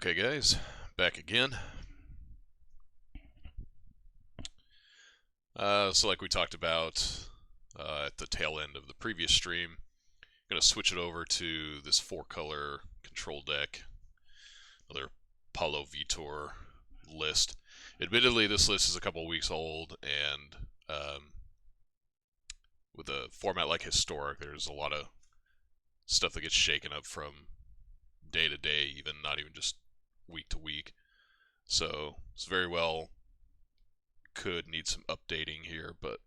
Okay guys, back again. So like we talked about at the tail end of the previous stream, I'm going to switch it over to this 4-color control deck, another Paulo Vitor list. Admittedly, this list is a couple weeks old, and with a format like Historic, there's a lot of stuff that gets shaken up from day to day, even not even just week to week. So it's very well could need some updating here, but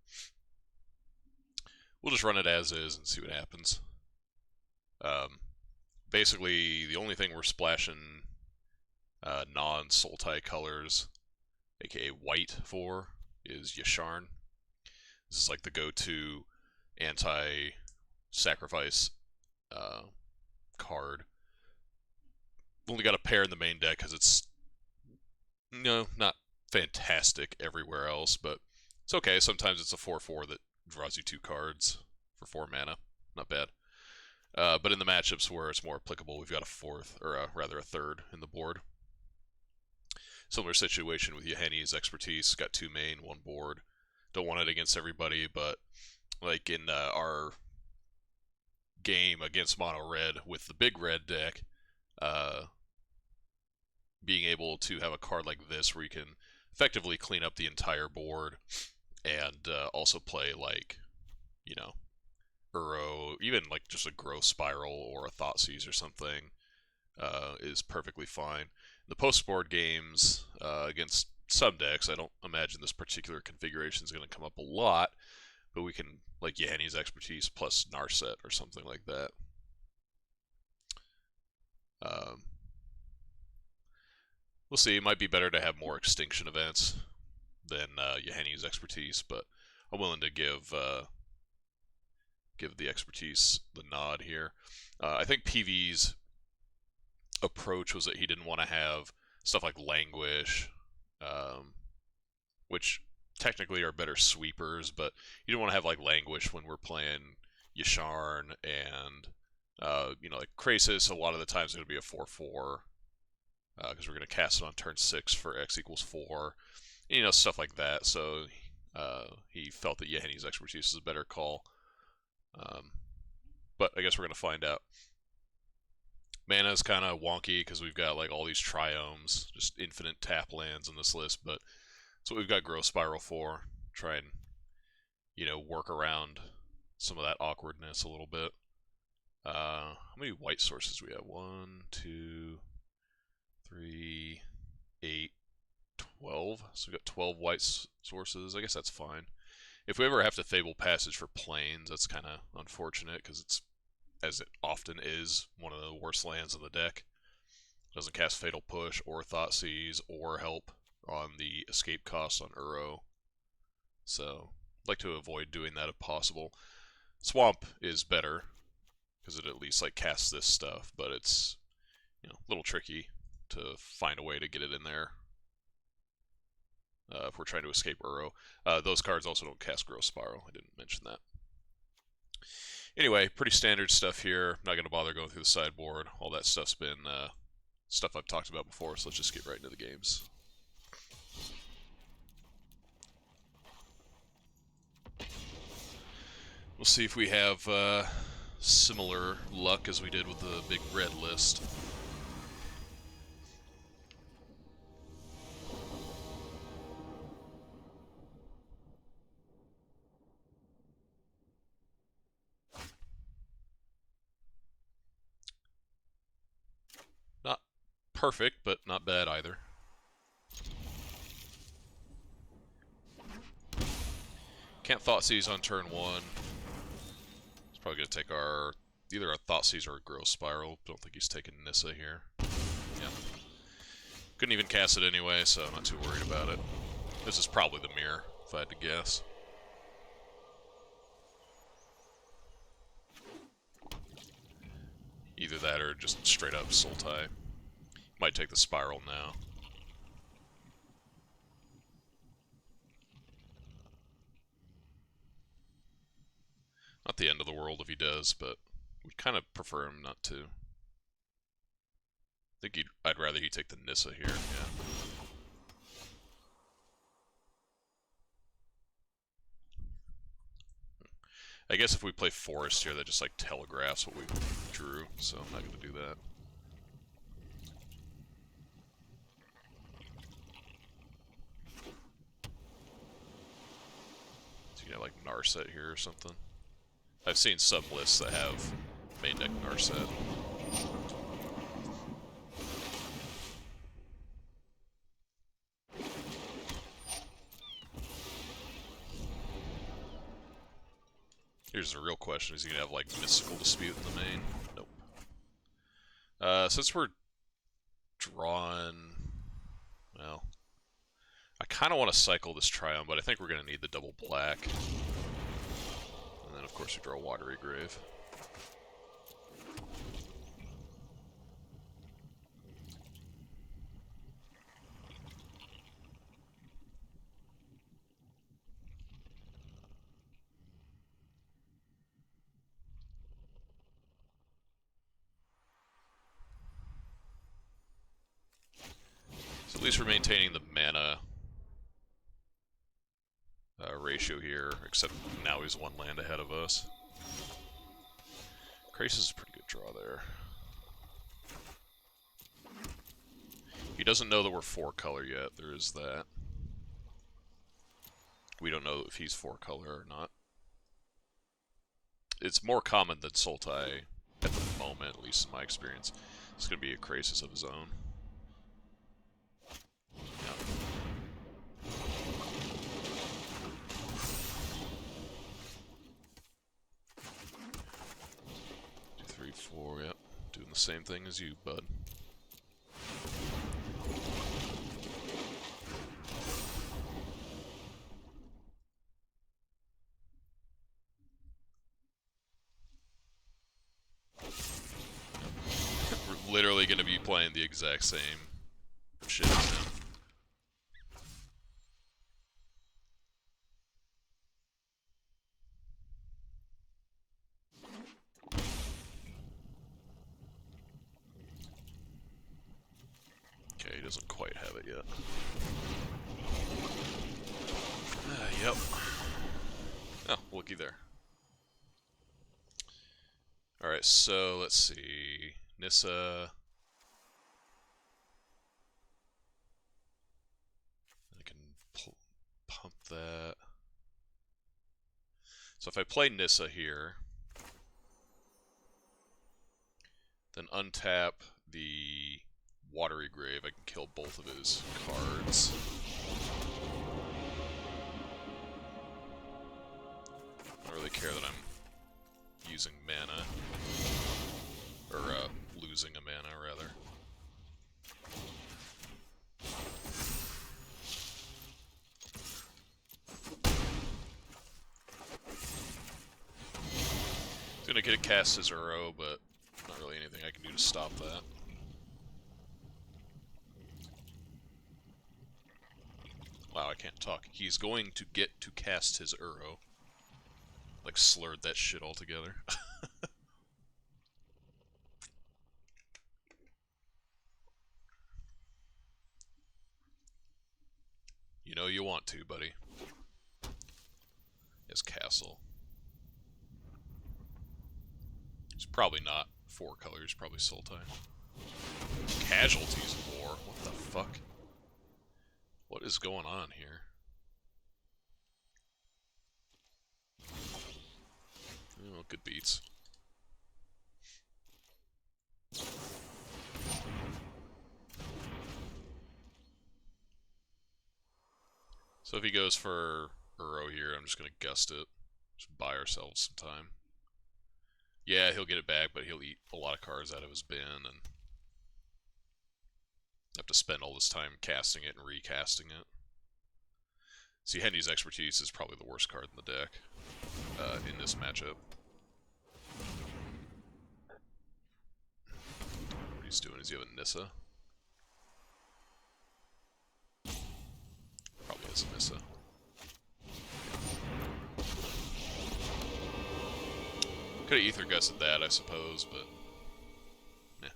we'll just run it as is and see what happens. Basically, the only thing we're splashing non-Sultai colors, aka white, for is Yasharn. This is like the go-to anti-sacrifice card. Only got a pair in the main deck because it's not fantastic everywhere else, but it's okay. Sometimes it's a 4/4 that draws you 2 cards for 4 mana. Not bad. But in the matchups where it's more applicable, we've got a fourth, or rather a third in the board. Similar situation with Yahenni's Expertise. Got 2 main, 1 board. Don't want it against everybody, but like in our game against Mono Red with the big red deck, being able to have a card like this where you can effectively clean up the entire board and also play like, Uro, even like just a Growth Spiral or a Thoughtseize or something is perfectly fine. The post-board games against some decks, I don't imagine this particular configuration is going to come up a lot, but we can, like Yahenni's Expertise plus Narset or something like that. We'll see. It might be better to have more extinction events than Yahenni's Expertise, but I'm willing to give the Expertise the nod here. I think PV's approach was that he didn't want to have stuff like Languish, which technically are better sweepers, but you don't want to have like Languish when we're playing Yasharn and like Krasis. A lot of the times it's going to be a 4/4 because we're going to cast it on turn 6 for X equals 4, stuff like that. So he felt that Yahenni's Expertise is a better call. But I guess we're going to find out. Mana is kind of wonky because we've got like all these triomes, just infinite tap lands in this list, but that's what we've got Growth Spiral for. Try and, work around some of that awkwardness a little bit. How many white sources do we have? 1, 2, 3, 8, 12. So we've got 12 white sources. I guess that's fine. If we ever have to Fable Passage for Plains, that's kind of unfortunate because it's, as it often is, one of the worst lands in the deck. Doesn't cast Fatal Push or Thoughtseize or help on the escape cost on Uro. So I'd like to avoid doing that if possible. Swamp is better because it at least like casts this stuff, but it's a little tricky to find a way to get it in there if we're trying to escape Uro. Those cards also don't cast Growth Spiral. I didn't mention that. Anyway, pretty standard stuff here. Not going to bother going through the sideboard. All that stuff's been stuff I've talked about before, so let's just get right into the games. We'll see if we have similar luck as we did with the big red list. Not perfect, but not bad either. Can't Thoughtseize on turn 1. It's probably going to take either a Thoughtseize or a Growth Spiral. Don't think he's taking Nissa here. Yeah. Couldn't even cast it anyway, so I'm not too worried about it. This is probably the mirror, if I had to guess. Either that or just straight up Sultai. Might take the Spiral now. Not the end of the world if he does, but would kind of prefer him not to. I think I'd rather he take the Nissa here, yeah. I guess if we play Forest here, that just like telegraphs what we drew, so I'm not going to do that. So you can have like Narset here or something. I've seen some lists that have main deck Narset. Here's the real question, is he going to have like Mystical Dispute in the main? Nope. Since we're drawing... Well... I kind of want to cycle this Triumph, but I think we're going to need the double black. And then of course we draw a Watery Grave. So at least we're maintaining the mana ratio here, except now he's one land ahead of us. Krasis is a pretty good draw there. He doesn't know that we're 4-color yet, there is that. We don't know if he's 4-color or not. It's more common than Sultai at the moment, at least in my experience. It's going to be a Krasis of his own. Yeah. 4, yep. Doing the same thing as you, bud. We're literally going to be playing the exact same shit as him. He doesn't quite have it yet. Yep. Oh, looky there. Alright, so let's see. Nissa. I can pump that. So if I play Nissa here, then untap the Watery Grave, I can kill both of his cards. I don't really care that I'm using mana. Or, losing a mana, rather. He's gonna get a cast his Uro, but not really anything I can do to stop that. Wow, I can't talk. He's going to get to cast his Uro. Like, slurred that shit altogether. You know you want to, buddy. His castle. It's probably not 4-color, he's probably Sultai. Casualties of war? What the fuck? What is going on here? Oh, good beats. So if he goes for Uro here, I'm just going to gust it. Just buy ourselves some time. Yeah, he'll get it back, but he'll eat a lot of cards out of his bin and have to spend all this time casting it and recasting it. See, Hendy's Expertise is probably the worst card in the deck in this matchup. What he's doing is he have a Nissa. Probably has a Nissa. Could have Ether Gusted that, I suppose, but... yeah.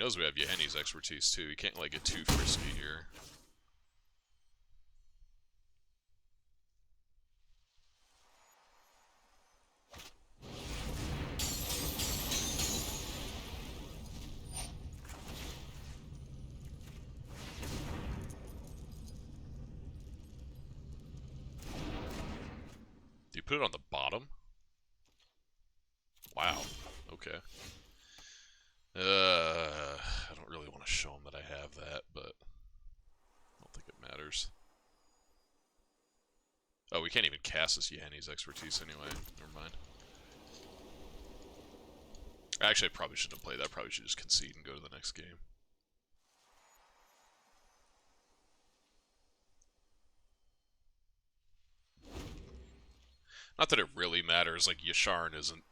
knows we have Yeheni's expertise too. He can't like get too frisky here. Do you put it on the bottom? Wow. Okay. I don't really want to show him that I have that, but I don't think it matters. Oh, we can't even cast this Yeheni's expertise anyway. Never mind. Actually, I probably shouldn't have played that. I probably should just concede and go to the next game. Not that it really matters. Like, Yasharn isn't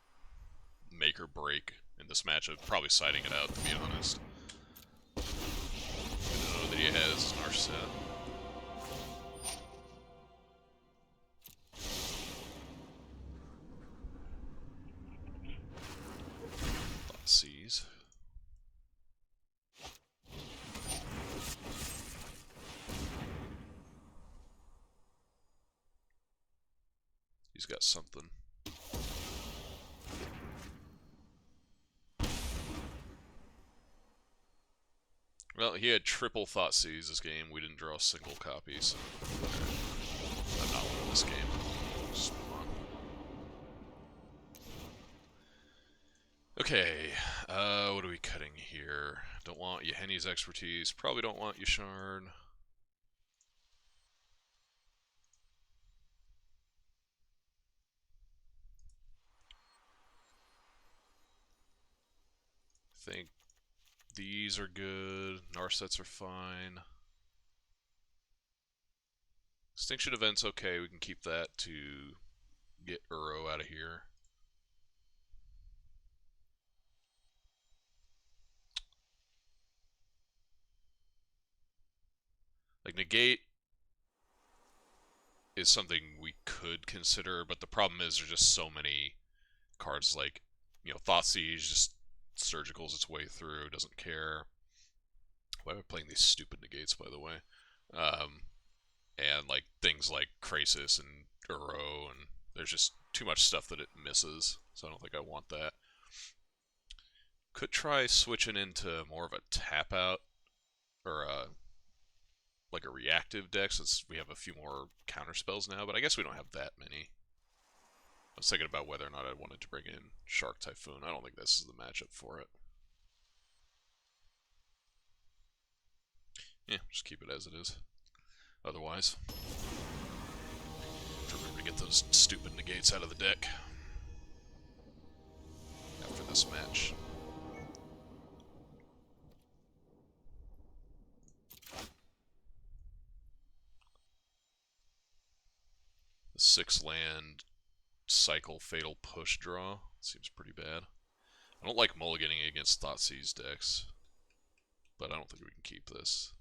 make or break in this matchup. Probably siding it out, to be honest. I don't know that he has Narset. Thoughtseize. He's got something. Well, he had triple Thoughtseize this game. We didn't draw a single copy, so I'm not winning this game. Just move on. Okay, what are we cutting here? Don't want Yeheni's expertise. Probably don't want Yasharn. I think these are good. Narsets are fine. Extinction Event's okay. We can keep that to get Uro out of here. Like, Negate is something we could consider, but the problem is there's just so many cards like, you know, Thoughtseize just surgicals its way through, doesn't care. Why am I playing these stupid negates, by the way? And like things like Krasis and Uro, and there's just too much stuff that it misses, so I don't think I want that. Could try switching into more of a tap out, or like a reactive deck, since we have a few more counter spells now, but I guess we don't have that many. I was thinking about whether or not I wanted to bring in Shark Typhoon. I don't think this is the matchup for it. Yeah, just keep it as it is. Otherwise, remember to get those stupid negates out of the deck after this match. The 6-land cycle fatal push draw seems pretty bad. I don't like mulliganing against Thoughtseize decks, but I don't think we can keep this.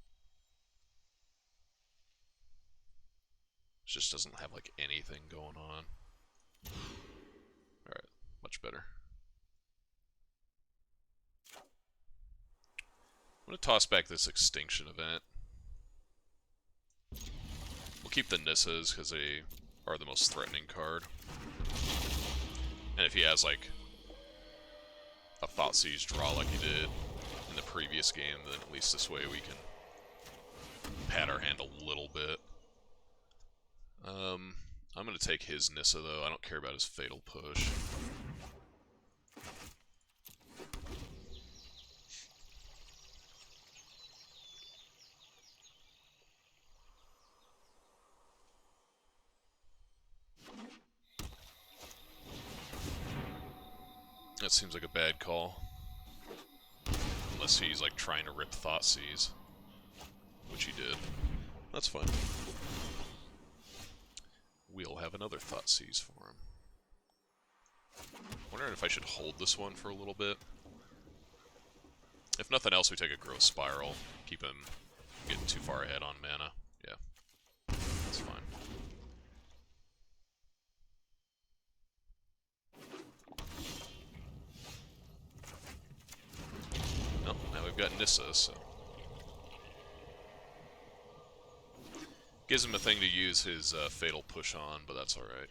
It just doesn't have like anything going on. Alright, much better. I'm going to toss back this Extinction Event. We'll keep the Nissas because they are the most threatening card. And if he has like a Thoughtseize draw like he did in the previous game, then at least this way we can pad our hand a little bit. I'm going to take his Nissa though. I don't care about his fatal push. That seems like a bad call. Unless he's like trying to rip Thoughtseize, which he did. That's fine. We'll have another Thoughteize for him. Wondering if I should hold this one for a little bit. If nothing else, we take a growth spiral. Keep him getting too far ahead on mana. Yeah, that's fine. Oh, now we've got Nissa, so... Gives him a thing to use his fatal push on, but that's alright.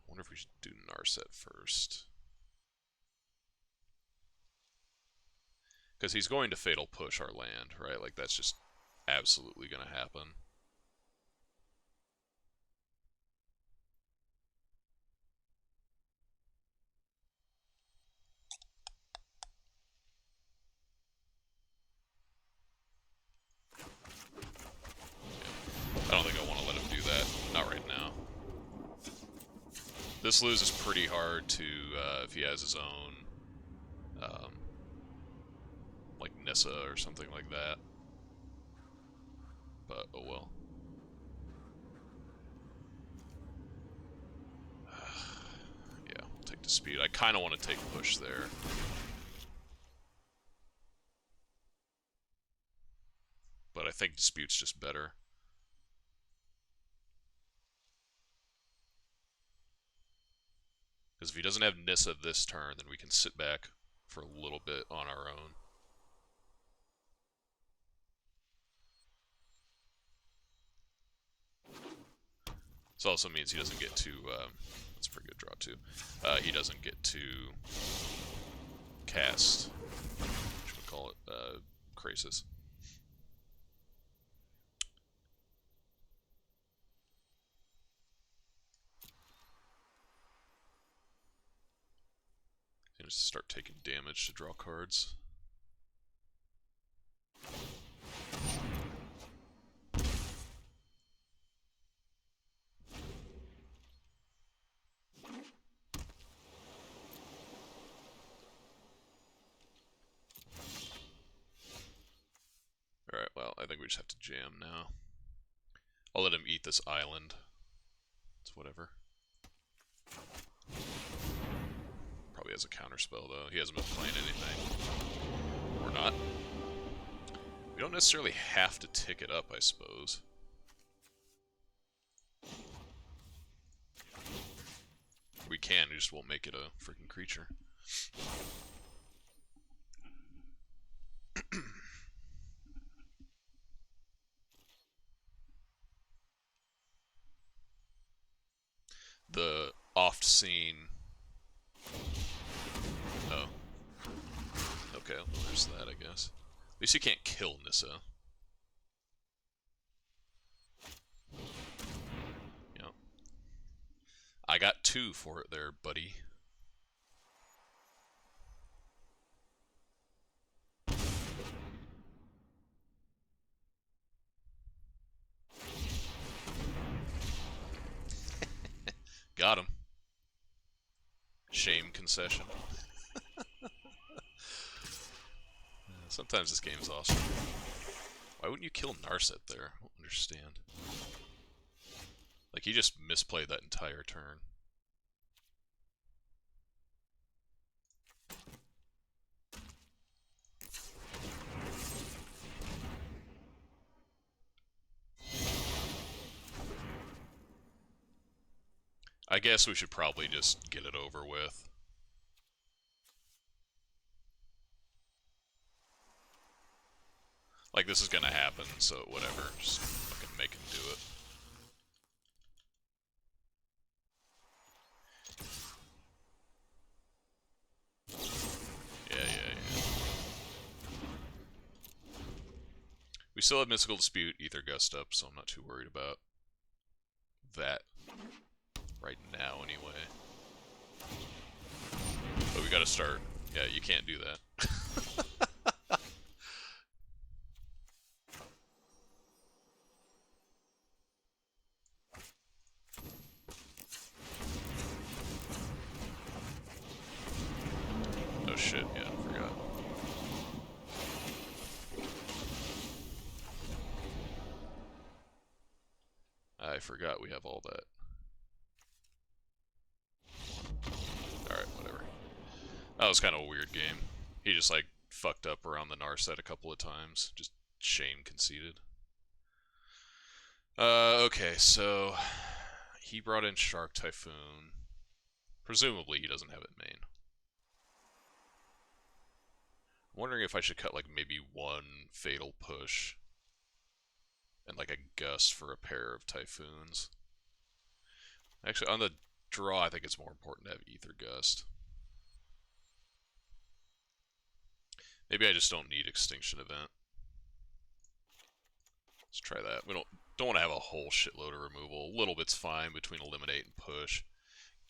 Wonder if we should do Narset first. Because he's going to fatal push our land, right? Like, that's just absolutely going to happen. I don't think I want to let him do that. Not right now. This loses pretty hard to, if he has his own, like Nissa or something like that. But, oh well. Yeah, we'll take the speed. I kind of want to take push there. But I think dispute's just better. Because if he doesn't have Nissa this turn, then we can sit back for a little bit on our own. This also means he doesn't get to, that's a pretty good draw too. He doesn't get to cast, what should we call it, Krasis. Gonna just start taking damage to draw cards. Alright, well, I think we just have to jam now. I'll let him eat this island. It's whatever. Probably has a counterspell, though. He hasn't been playing anything. Or not. We don't necessarily have to tick it up, I suppose. We can, we just won't make it a freaking creature. The oft-seen... Oh. Okay, well, there's that, I guess. At least you can't kill Nissa. Yep. I got 2 for it there, buddy. Got him. Shame concession. Sometimes this game's awesome. Why wouldn't you kill Narset there? I don't understand. Like, he just misplayed that entire turn. I guess we should probably just get it over with. Like, this is gonna happen, so whatever. Just fucking make him do it. Yeah. We still have Mystical Dispute, Ether Gust up, so I'm not too worried about that. Right now, anyway. But we gotta start. Yeah, you can't do that. Oh shit, yeah, I forgot. I forgot we have all that. Alright, whatever. That was kind of a weird game. He just, like, fucked up around the Narset a couple of times. Just shame conceded. Okay, so... He brought in Shark Typhoon. Presumably he doesn't have it main. wondering if I should cut like maybe one Fatal Push and like a Gust for a pair of Typhoons. Actually, on the draw, I think it's more important to have Ether Gust. Maybe I just don't need Extinction Event. Let's try that. We don't want to have a whole shitload of removal. A little bit's fine between Eliminate and Push.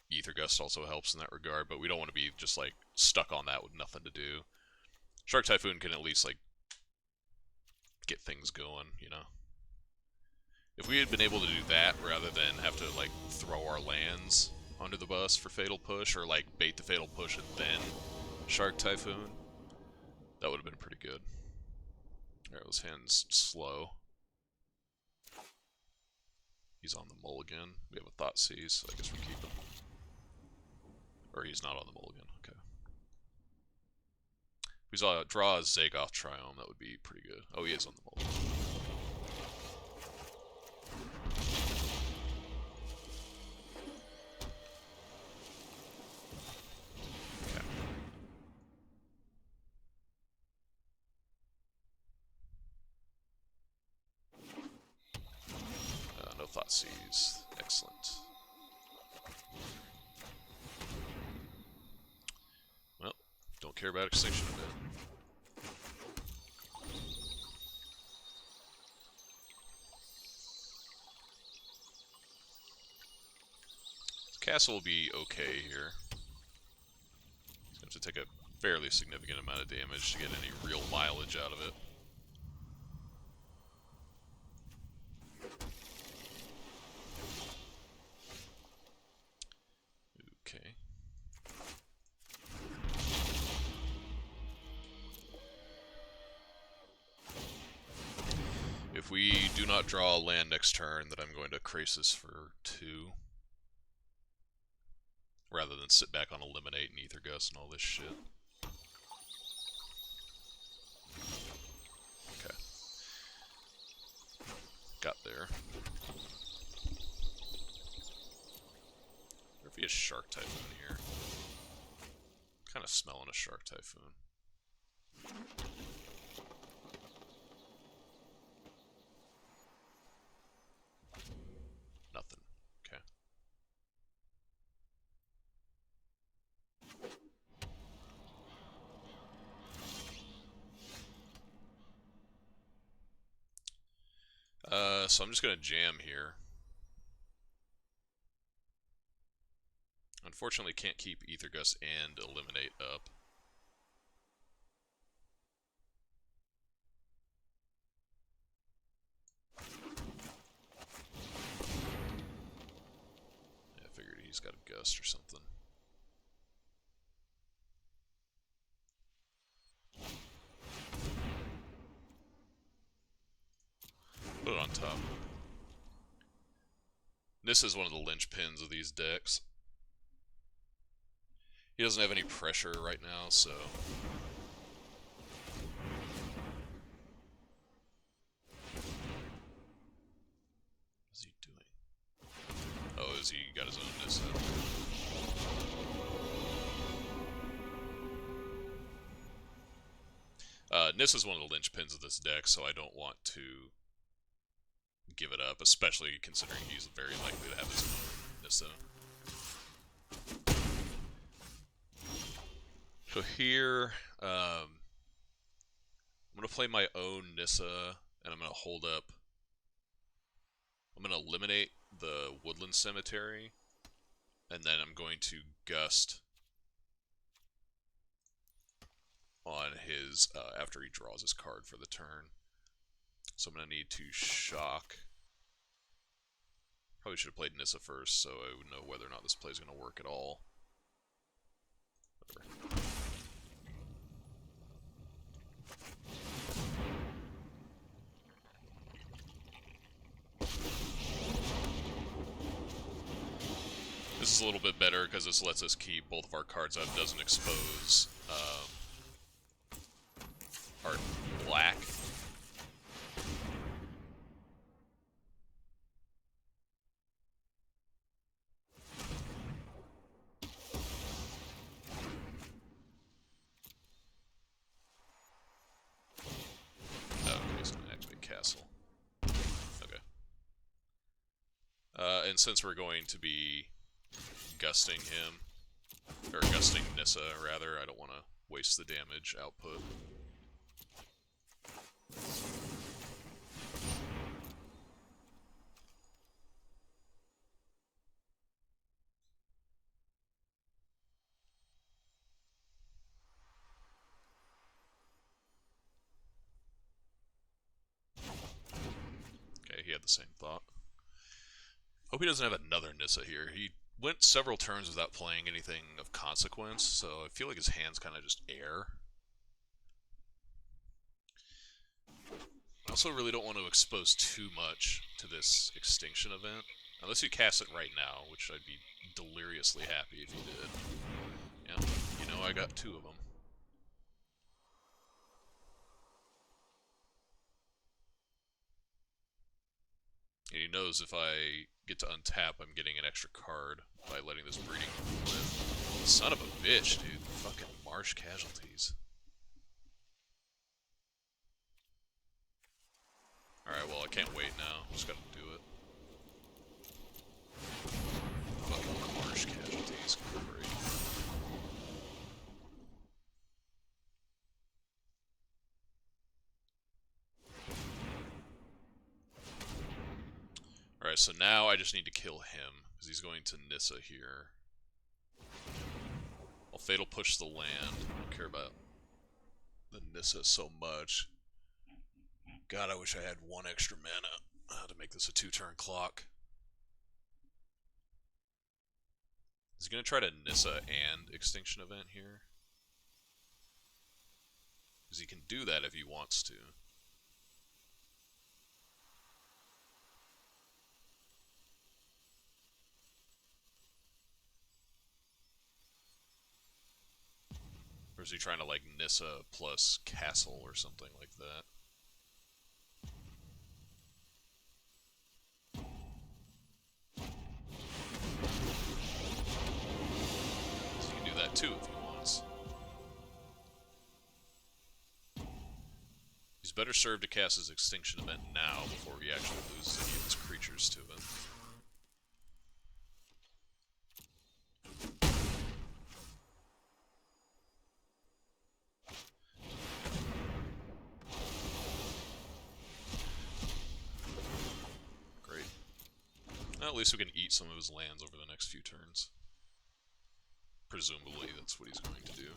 Ether Gust also helps in that regard, but we don't want to be just like stuck on that with nothing to do. Shark Typhoon can at least like get things going, you know. If we had been able to do that rather than have to like throw our lands under the bus for Fatal Push, or like bait the Fatal Push and then Shark Typhoon, that would have been pretty good. Alright, those hands slow. He's on the mulligan. We have a Thoughtseize, so I guess we keep him. Or he's not on the mulligan, okay. If we draw a Zagoth Triome, that would be pretty good. Oh, he is on the mulligan. Thoughtseize. Excellent. Well, don't care about Extinction a bit. Castle will be okay here. He's going to have to take a fairly significant amount of damage to get any real mileage out of it. Okay. If we do not draw a land next turn, then I'm going to Krasis for 2. Rather than sit back on Eliminate and Ether Gust and all this shit. Okay. Got there. What if he has Shark Typhoon here? Kind of smelling a Shark Typhoon. Nothing. Okay. So I'm just gonna jam here. Unfortunately, can't keep Ether Gust and Eliminate up. Yeah, I figured he's got a Gust or something. Put it on top. Nissa is one of the linchpins of these decks. He doesn't have any pressure right now, so... What's he doing? Oh, is he got his own Nissa? Nissa's one of the linchpins of this deck, so I don't want to give it up, especially considering he's very likely to have his own Nissa. So here, I'm going to play my own Nissa, and I'm going to hold up... I'm going to eliminate the Woodland Cemetery, and then I'm going to Gust on his, after he draws his card for the turn. So I'm going to need to shock. Probably should have played Nissa first, so I would know whether or not this play is going to work at all. Whatever. This is a little bit better because this lets us keep both of our cards up, doesn't expose our black. And since we're going to be gusting him, or gusting Nissa, rather, I don't want to waste the damage output. Okay, he had the same thought. Hope he doesn't have another Nissa here. He went several turns without playing anything of consequence, so I feel like his hand's kind of just air. I also really don't want to expose too much to this extinction event. Unless you cast it right now, which I'd be deliriously happy if you did. Yeah, you know I got 2 of them. And he knows if I get to untap, I'm getting an extra card by letting this breeding live. Son of a bitch, dude. Fucking marsh casualties. Alright, well, I can't wait now. Just gotta do it. Fucking marsh casualties. Great. Alright, so now I just need to kill him, because he's going to Nissa here. I'll Fatal Push the land. I don't care about the Nissa so much. God, I wish I had 1 extra mana to make this a 2-turn clock. Is he going to try to Nissa and Extinction Event here? Because he can do that if he wants to. Or is he trying to, like, Nissa plus Castle or something like that? So he can do that too if he wants. He's better served to cast his Extinction Event now before he actually loses any of his creatures to it. At least we can eat some of his lands over the next few turns. Presumably, that's what he's going to do.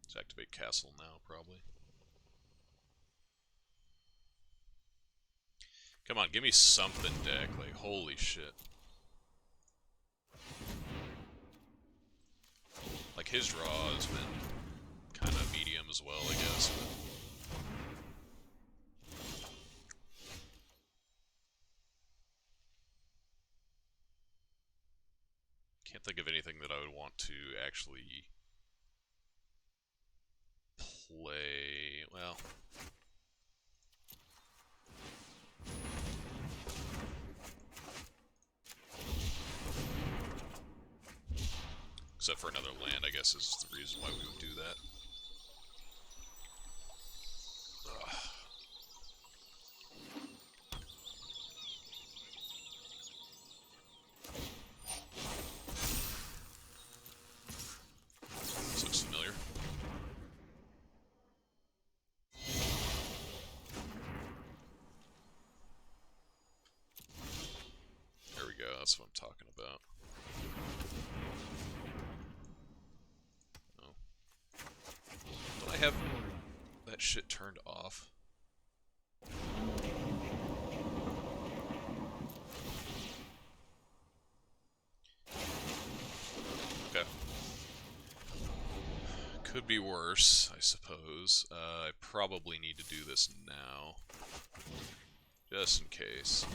Let's activate Castle now, probably. Come on, give me something, deck. Like, holy shit. Like, his draw has been kind of medium as well, I guess. Can't think of anything that I would want to actually play. Well, except for another land, I guess, is the reason why we would do that. Ugh. This looks familiar. There we go, that's what I'm talking about. Don't I have that shit turned off? Okay. Could be worse, I suppose. I probably need to do this now. Just in case.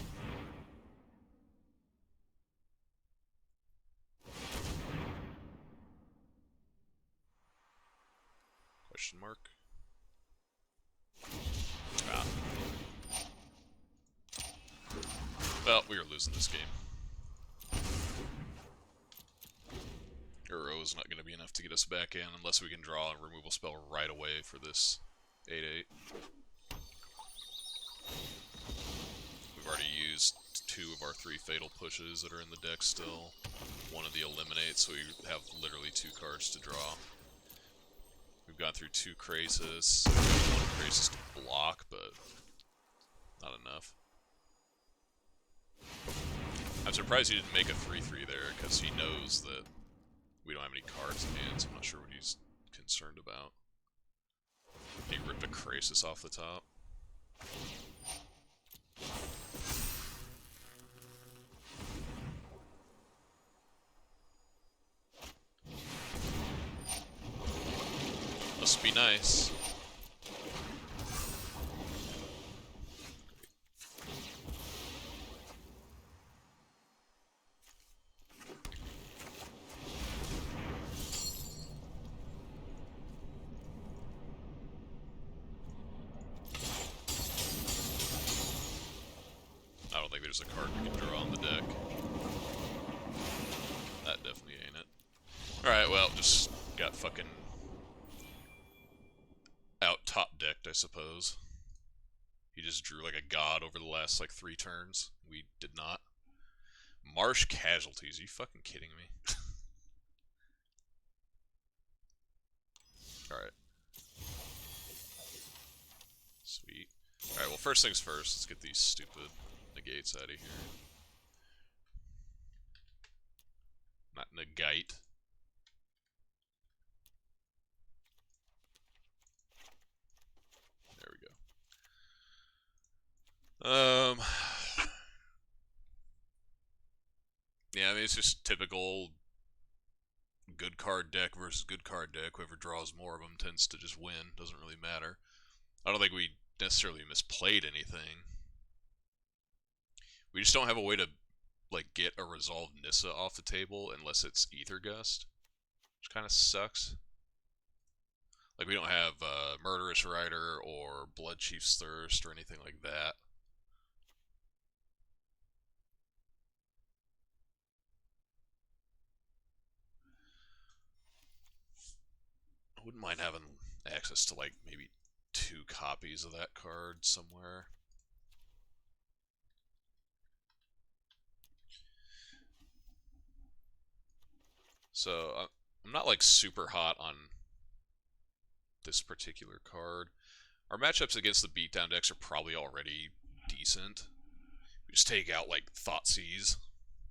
Question mark? Ah. Well, we are losing this game. Or is not going to be enough to get us back in unless we can draw a removal spell right away for this 8/8. We've already used 2 of our 3 fatal pushes that are in the deck still. One of the eliminate, so we have literally 2 cards to draw. We've gone through 2 Krasis, 1 Krasis to block, but not enough. I'm surprised he didn't make a 3/3 there, because he knows that we don't have any cards in hand, so I'm not sure what he's concerned about. He ripped a Krasis off the top. Must be nice. I don't think there's a card we can draw on the deck. That definitely ain't it. Alright, well, just got fucking out top decked, I suppose. He just drew like a god over the last like 3 turns. We did not. Marsh Casualties, are you fucking kidding me? Alright. Sweet. Alright, well first things first, let's get these stupid negates out of here. Not negate. There we go. Yeah, I mean, it's just typical good card deck versus good card deck. Whoever draws more of them tends to just win. Doesn't really matter. I don't think we necessarily misplayed anything. We just don't have a way to like get a resolved Nissa off the table unless it's Ether Gust, which kind of sucks. Like we don't have Murderous Rider or Blood Chief's Thirst or anything like that. I wouldn't mind having access to like maybe 2 copies of that card somewhere. So I'm not like super hot on this particular card. Our matchups against the beatdown decks are probably already decent. We just take out like Thoughtseize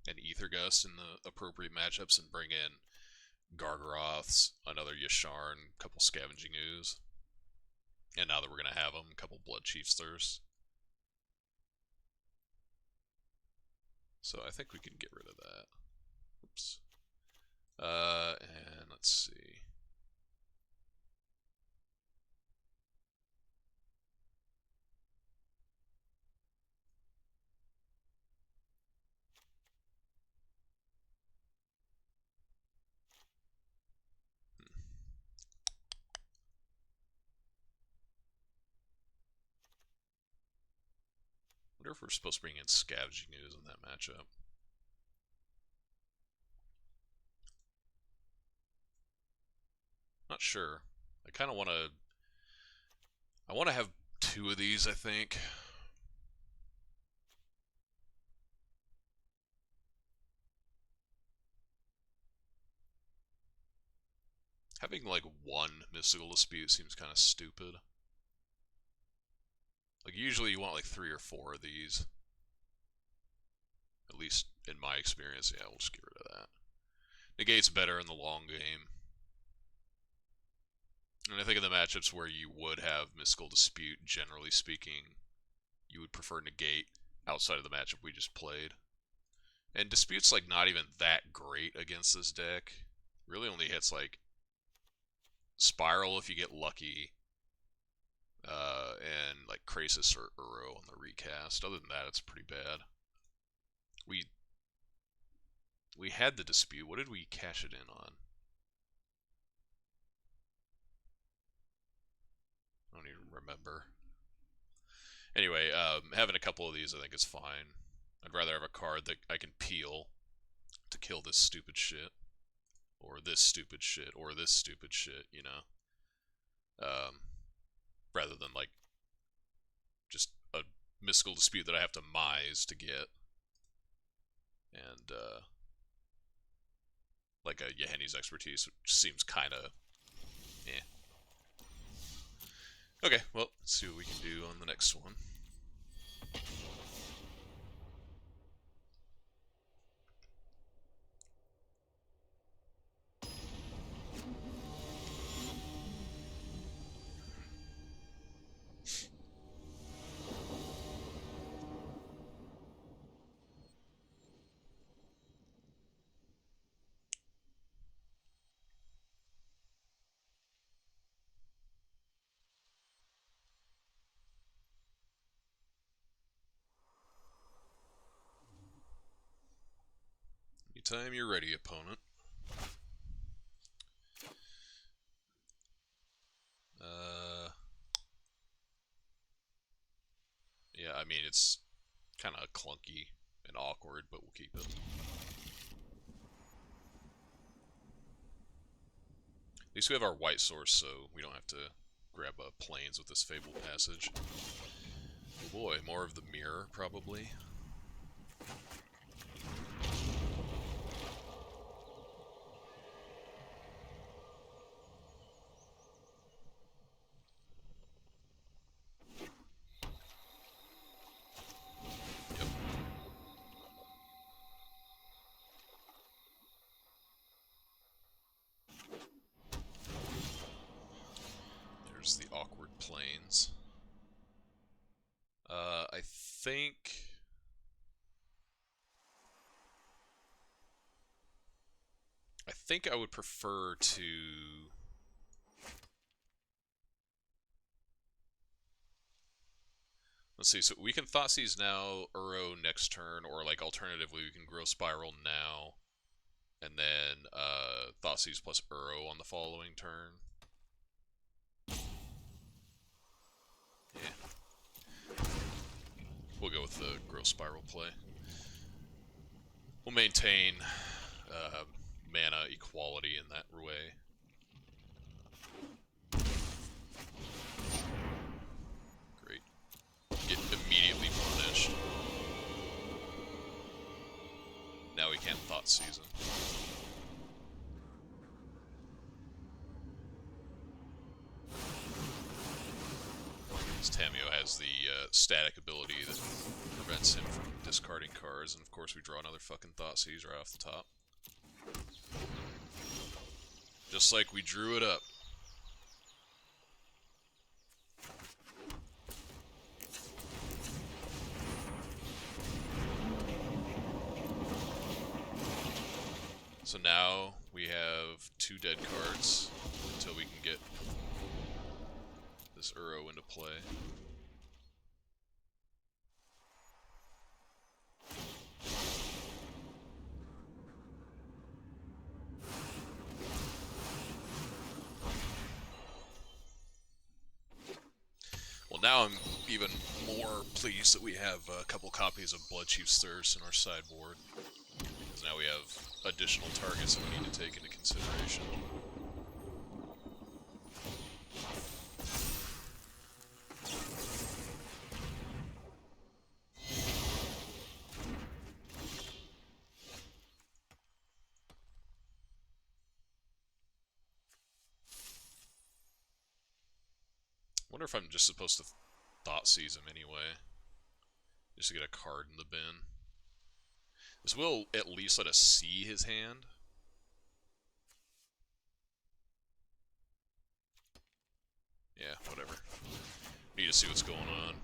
and Ether Gust in the appropriate matchups and bring in Gargaroths, another Yasharn, a couple Scavenging Ooze. And now that we're going to have them, a couple Blood Chief's Thirst. So I think we can get rid of that. Oops. And let's see. I wonder if we're supposed to bring in Scavenging Ooze in that matchup. Not sure. I kind of want to... I want to have 2 of these, I think. Having like 1 Mystical Dispute seems kind of stupid. Like usually you want like 3 or 4 of these. At least in my experience, yeah, we'll just get rid of that. Negate's better in the long game. And I think in the matchups where you would have Mystical Dispute, generally speaking, you would prefer Negate outside of the matchup we just played. And Dispute's like not even that great against this deck. Really only hits like Spiral if you get lucky. And like Krasis or Uro on the recast. Other than that, it's pretty bad. We had the Dispute. What did we cash it in on? I don't even remember. Anyway, having a couple of these I think is fine. I'd rather have a card that I can peel to kill this stupid shit. or this stupid shit, or this stupid shit, you know? Rather than, like, just a mystical dispute that I have to mise to get. And, like a Yeheni's expertise, which seems kind of, eh. Okay, well, let's see what we can do on the next one. Anytime you're ready, opponent. Yeah, I mean, it's kind of clunky and awkward, but we'll keep it. At least we have our white source, so we don't have to grab planes with this Fabled Passage. Oh boy, more of the mirror, probably. The awkward planes. I think I would prefer to let's see, so we can Thoughtseize now, Uro next turn, or like alternatively we can Grow Spiral now, and then Thoughtseize plus Uro on the following turn. Yeah. We'll go with the Grow Spiral play. We'll maintain mana equality in that way. Great. Get immediately punished. Now we can't Thoughtseize him. Tamiyo has the static ability that prevents him from discarding cards, and of course we draw another fucking Thoughtseize right off the top. Just like we drew it up. So now we have 2 dead cards until we can get this Uro into play. Well, now I'm even more pleased that we have a couple copies of Bloodchief's Thirst in our sideboard, because now we have additional targets that we need to take into consideration. I wonder if I'm just supposed to Thoughtseize him anyway, just to get a card in the bin. This will at least let us see his hand. Yeah, whatever. Need to see what's going on.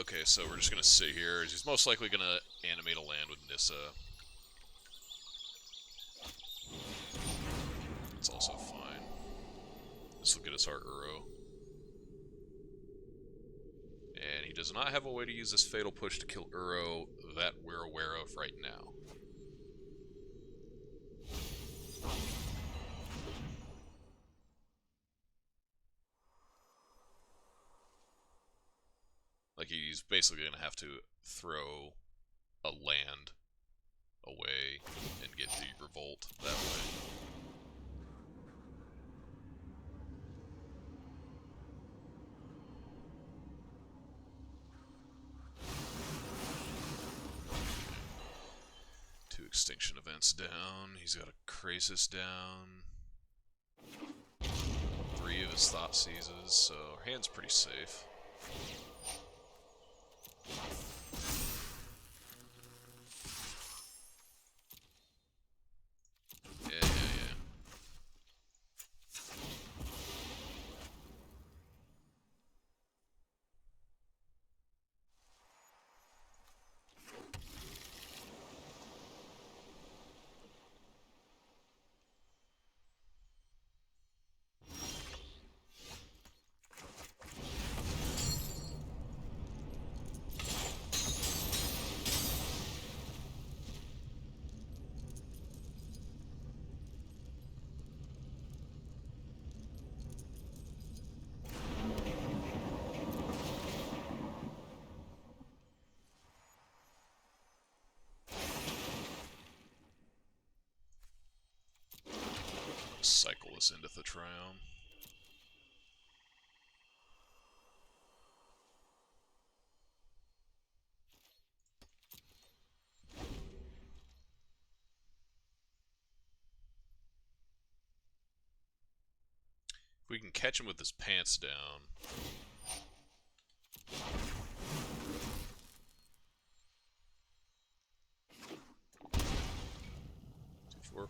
Okay, so we're just gonna sit here. He's most likely gonna animate a land with Nissa. It's also fine. This will get us our Uro. And he does not have a way to use this Fatal Push to kill Uro that we're aware of right now. basically going to have to throw a land away and get the revolt that way. Two extinction events down. He's got a Krasis down. 3 of his Thoughtseizes, so our hand's pretty safe. Yeah. Cycle this into the Triome. If we can catch him with his pants down. 4,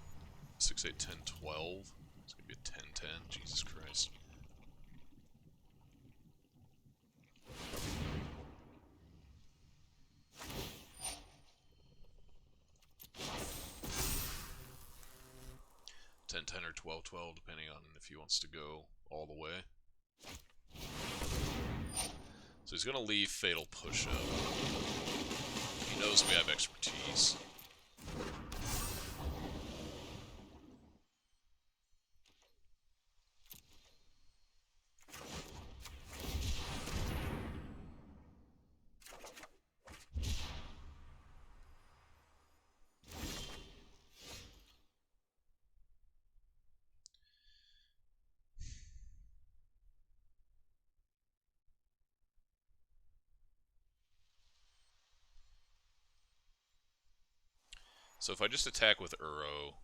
6, 8, 10, 12. It's gonna be a 10, 10. Jesus Christ. Or 12, 12, depending on if he wants to go all the way. So he's gonna leave Fatal Push-Up. He knows we have expertise. So if I just attack with Uro,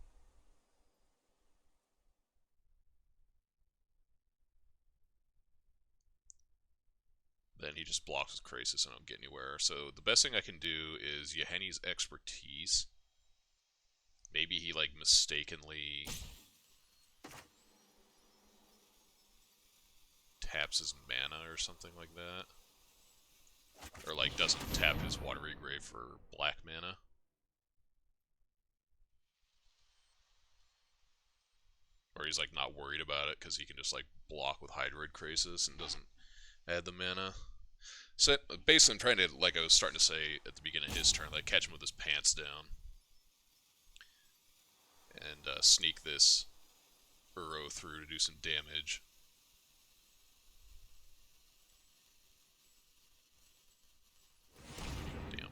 then he just blocks with Krasis and I don't get anywhere. So the best thing I can do is Yeheni's expertise. Maybe he like mistakenly taps his mana or something like that. Or like doesn't tap his Watery Grave for black mana. Or he's like not worried about it because he can just like block with Hydroid Krasis and doesn't add the mana. So basically I'm trying to, like I was starting to say at the beginning of his turn, like catch him with his pants down. And sneak this Uro through to do some damage. Damn.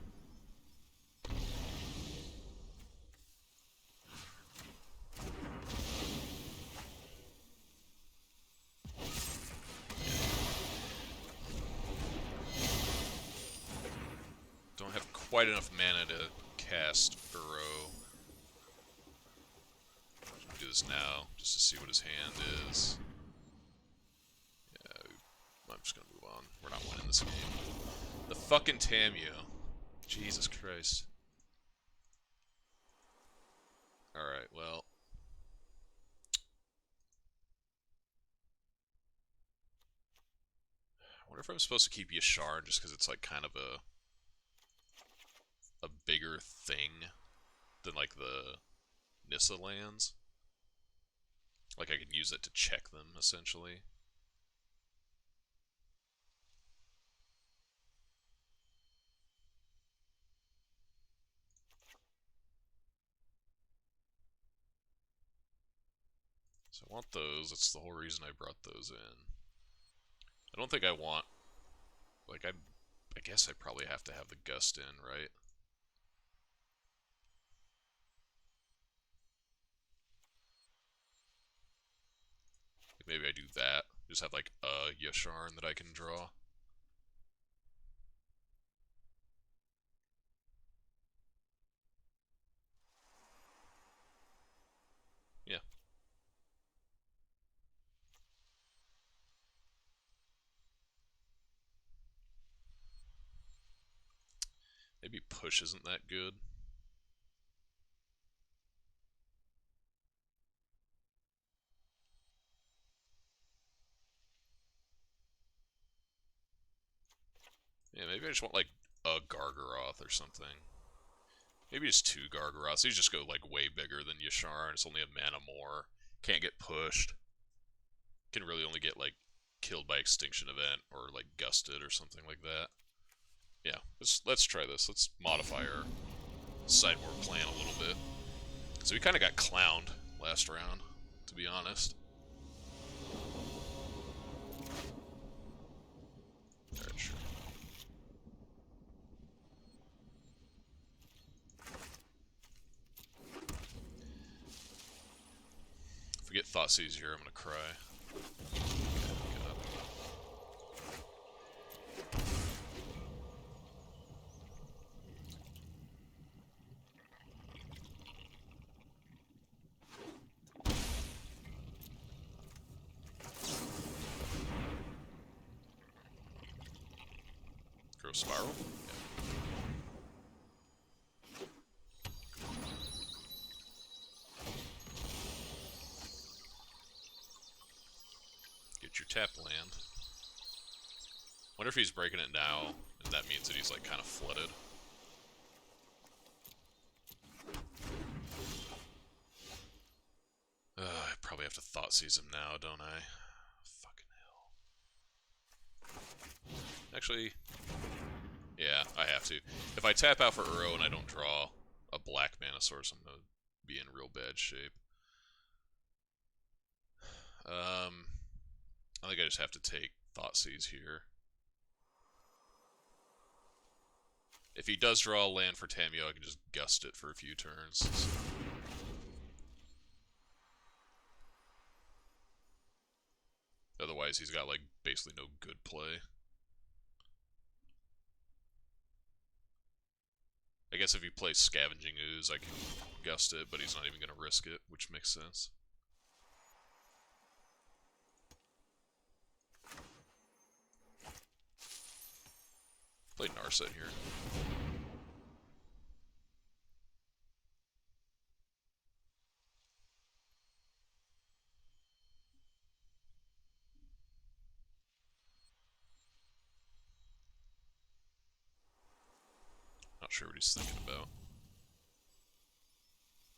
Don't have quite enough mana to cast Uro. Do this now, just to see what his hand is. Yeah, I'm just gonna move on. We're not winning this game. The fucking Tamiyo. Jesus Christ. Alright, well. I wonder if I'm supposed to keep Yashar just because it's like kind of a bigger thing than like the Nissa lands. Like I can use it to check them, essentially. So I want those, that's the whole reason I brought those in. I don't think I want... Like, I I guess I probably have to have the gust in, right? Maybe I do that. Just have like a Yasharn that I can draw. Yeah. Maybe push isn't that good. Yeah, maybe I just want like a Gargaroth or something. Maybe just 2 Gargaroths. These just go like way bigger than Yasharn. It's only a mana more. Can't get pushed. Can really only get like killed by Extinction Event or like gusted or something like that. Yeah, let's try this. Let's modify our sideboard plan a little bit. So we kind of got clowned last round, to be honest. Alright, sure. If we get Thoughtseize here, I'm gonna cry. Grow Spiral? Yeah. Get your tap land. Wonder if he's breaking it now, and that means that he's like kind of flooded. I probably have to Thoughtseize him now, don't I? Fucking hell. Actually, yeah, I have to. If I tap out for Uro and I don't draw a black mana source, I'm gonna be in real bad shape. I think I just have to take Thoughtseize here. If he does draw a land for Tamiyo, I can just gust it for a few turns. So. Otherwise, he's got like basically no good play. I guess if he plays Scavenging Ooze, I can gust it, but he's not even going to risk it, which makes sense. Play Narset here. Not sure what he's thinking about.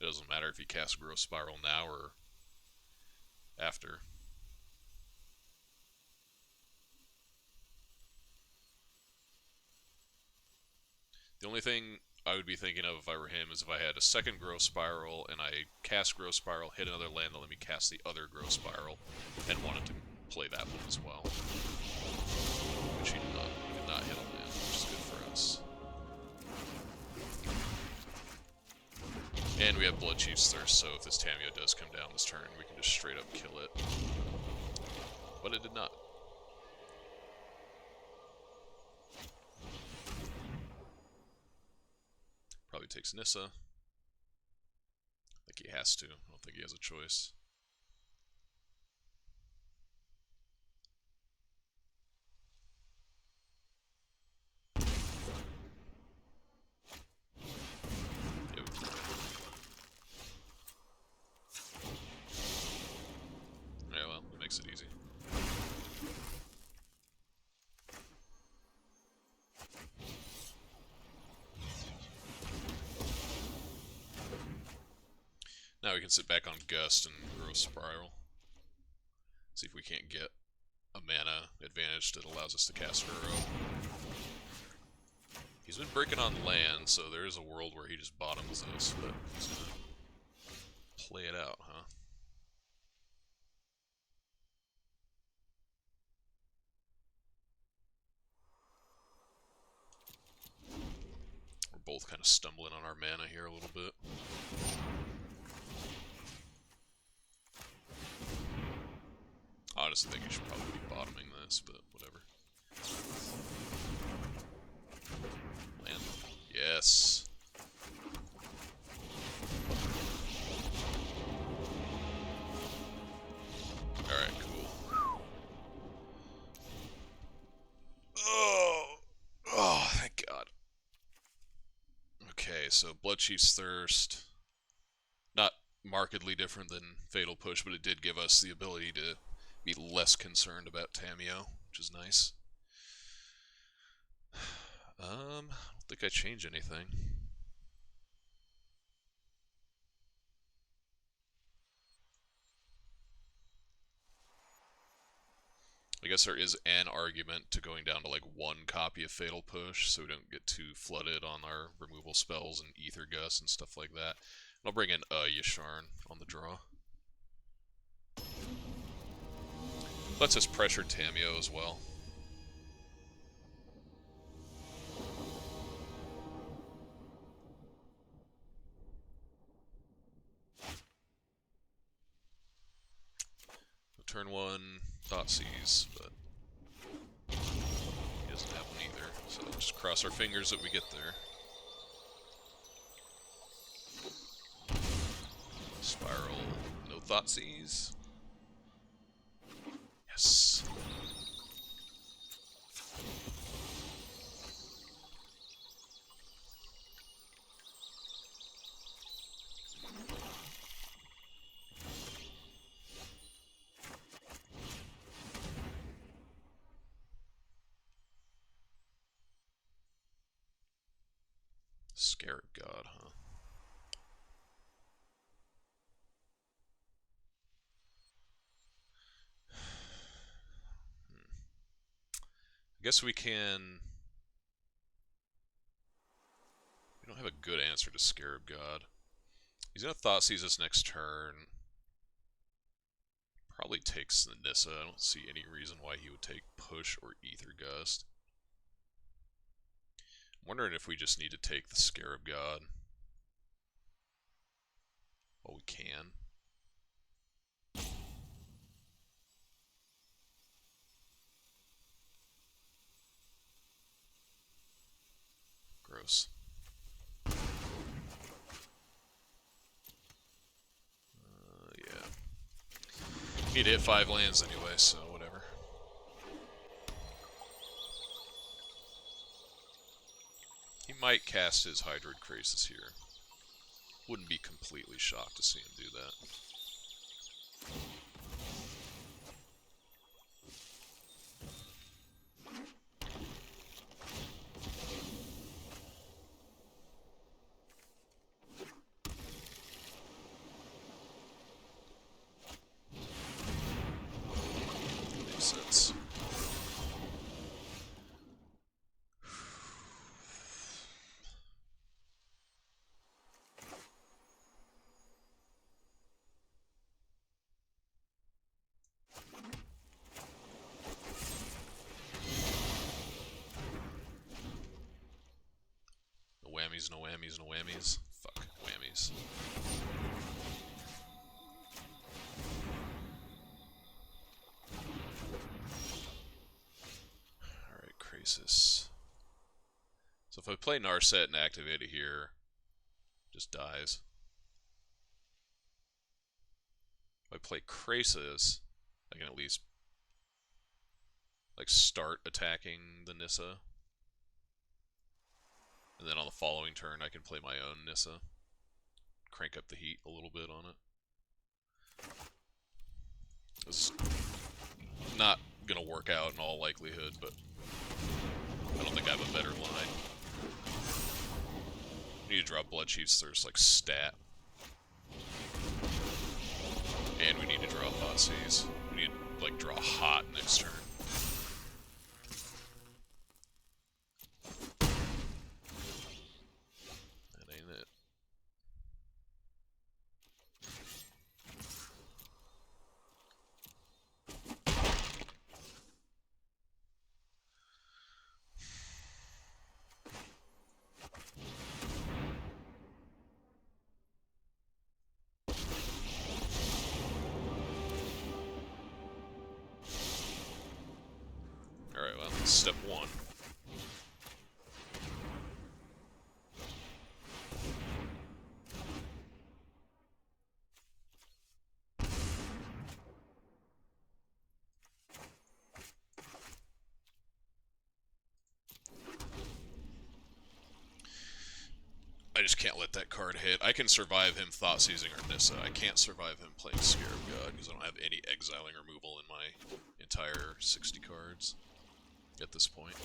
It doesn't matter if he casts Growth Spiral now or after. The only thing I would be thinking of if I were him is if I had a second Growth Spiral and I cast Growth Spiral, hit another land that let me cast the other Growth Spiral, and wanted to play that one as well. Which he did not. He did not hit a land, which is good for us. And we have Bloodchief's Thirst, so if this Tamiyo does come down this turn, we can just straight up kill it. But it did not. Probably takes Nissa. I think he has to. I don't think he has a choice. Yeah, well, it makes it easy. Now we can sit back on Gust and Growth Spiral. See if we can't get a mana advantage that allows us to cast Uro. He's been breaking on land, so there is a world where he just bottoms this, but he's gonna play it out, huh? both kind of stumbling on our mana here a little bit. Honestly, I think you should probably be bottoming this, but whatever. Land. Yes. Alright, cool. Oh, thank God. Okay, so Bloodchief's Thirst. Not markedly different than Fatal Push, but it did give us the ability to be less concerned about Tamiyo, which is nice. I don't think I changed anything. I guess there is an argument to going down to like one copy of Fatal Push, so we don't get too flooded on our removal spells and Ether Gust and stuff like that. I'll bring in Yasharn on the draw. Lets us pressure Tamiyo as well. Turn 1, Thoughtseize, but he doesn't have one either, so just cross our fingers that we get there. Spiral, no Thoughtseize. Yes. Scarab God, huh? I guess we can... We don't have a good answer to Scarab God. He's gonna Thoughtseize us next turn. Probably takes the Nissa. I don't see any reason why he would take Push or Ether Gust. I'm wondering if we just need to take the Scarab God. Well, we can. Gross. Yeah. Need to hit 5 lands anyway, so whatever. He might cast his Hydroid Krasis here. Wouldn't be completely shocked to see him do that. Makes sense. No whammies, no whammies, no whammies. Fuck, whammies. Alright, Krasis. So if I play Narset and activate it here, it just dies. If I play Krasis, I can at least like start attacking the Nissa. And then on the following turn I can play my own Nissa. Crank up the heat a little bit on it. This is not gonna work out in all likelihood, but I don't think I have a better line. We need to draw Bloodchief's Thirst like stat. And we need to draw Thoughtseize. We need to like draw hot next turn. That ain't it. Step 1. I just can't let that card hit. I can survive him Thoughtseizing or Nissa. I can't survive him playing Scarab God because I don't have any exiling removal in my entire 60 cards at this point.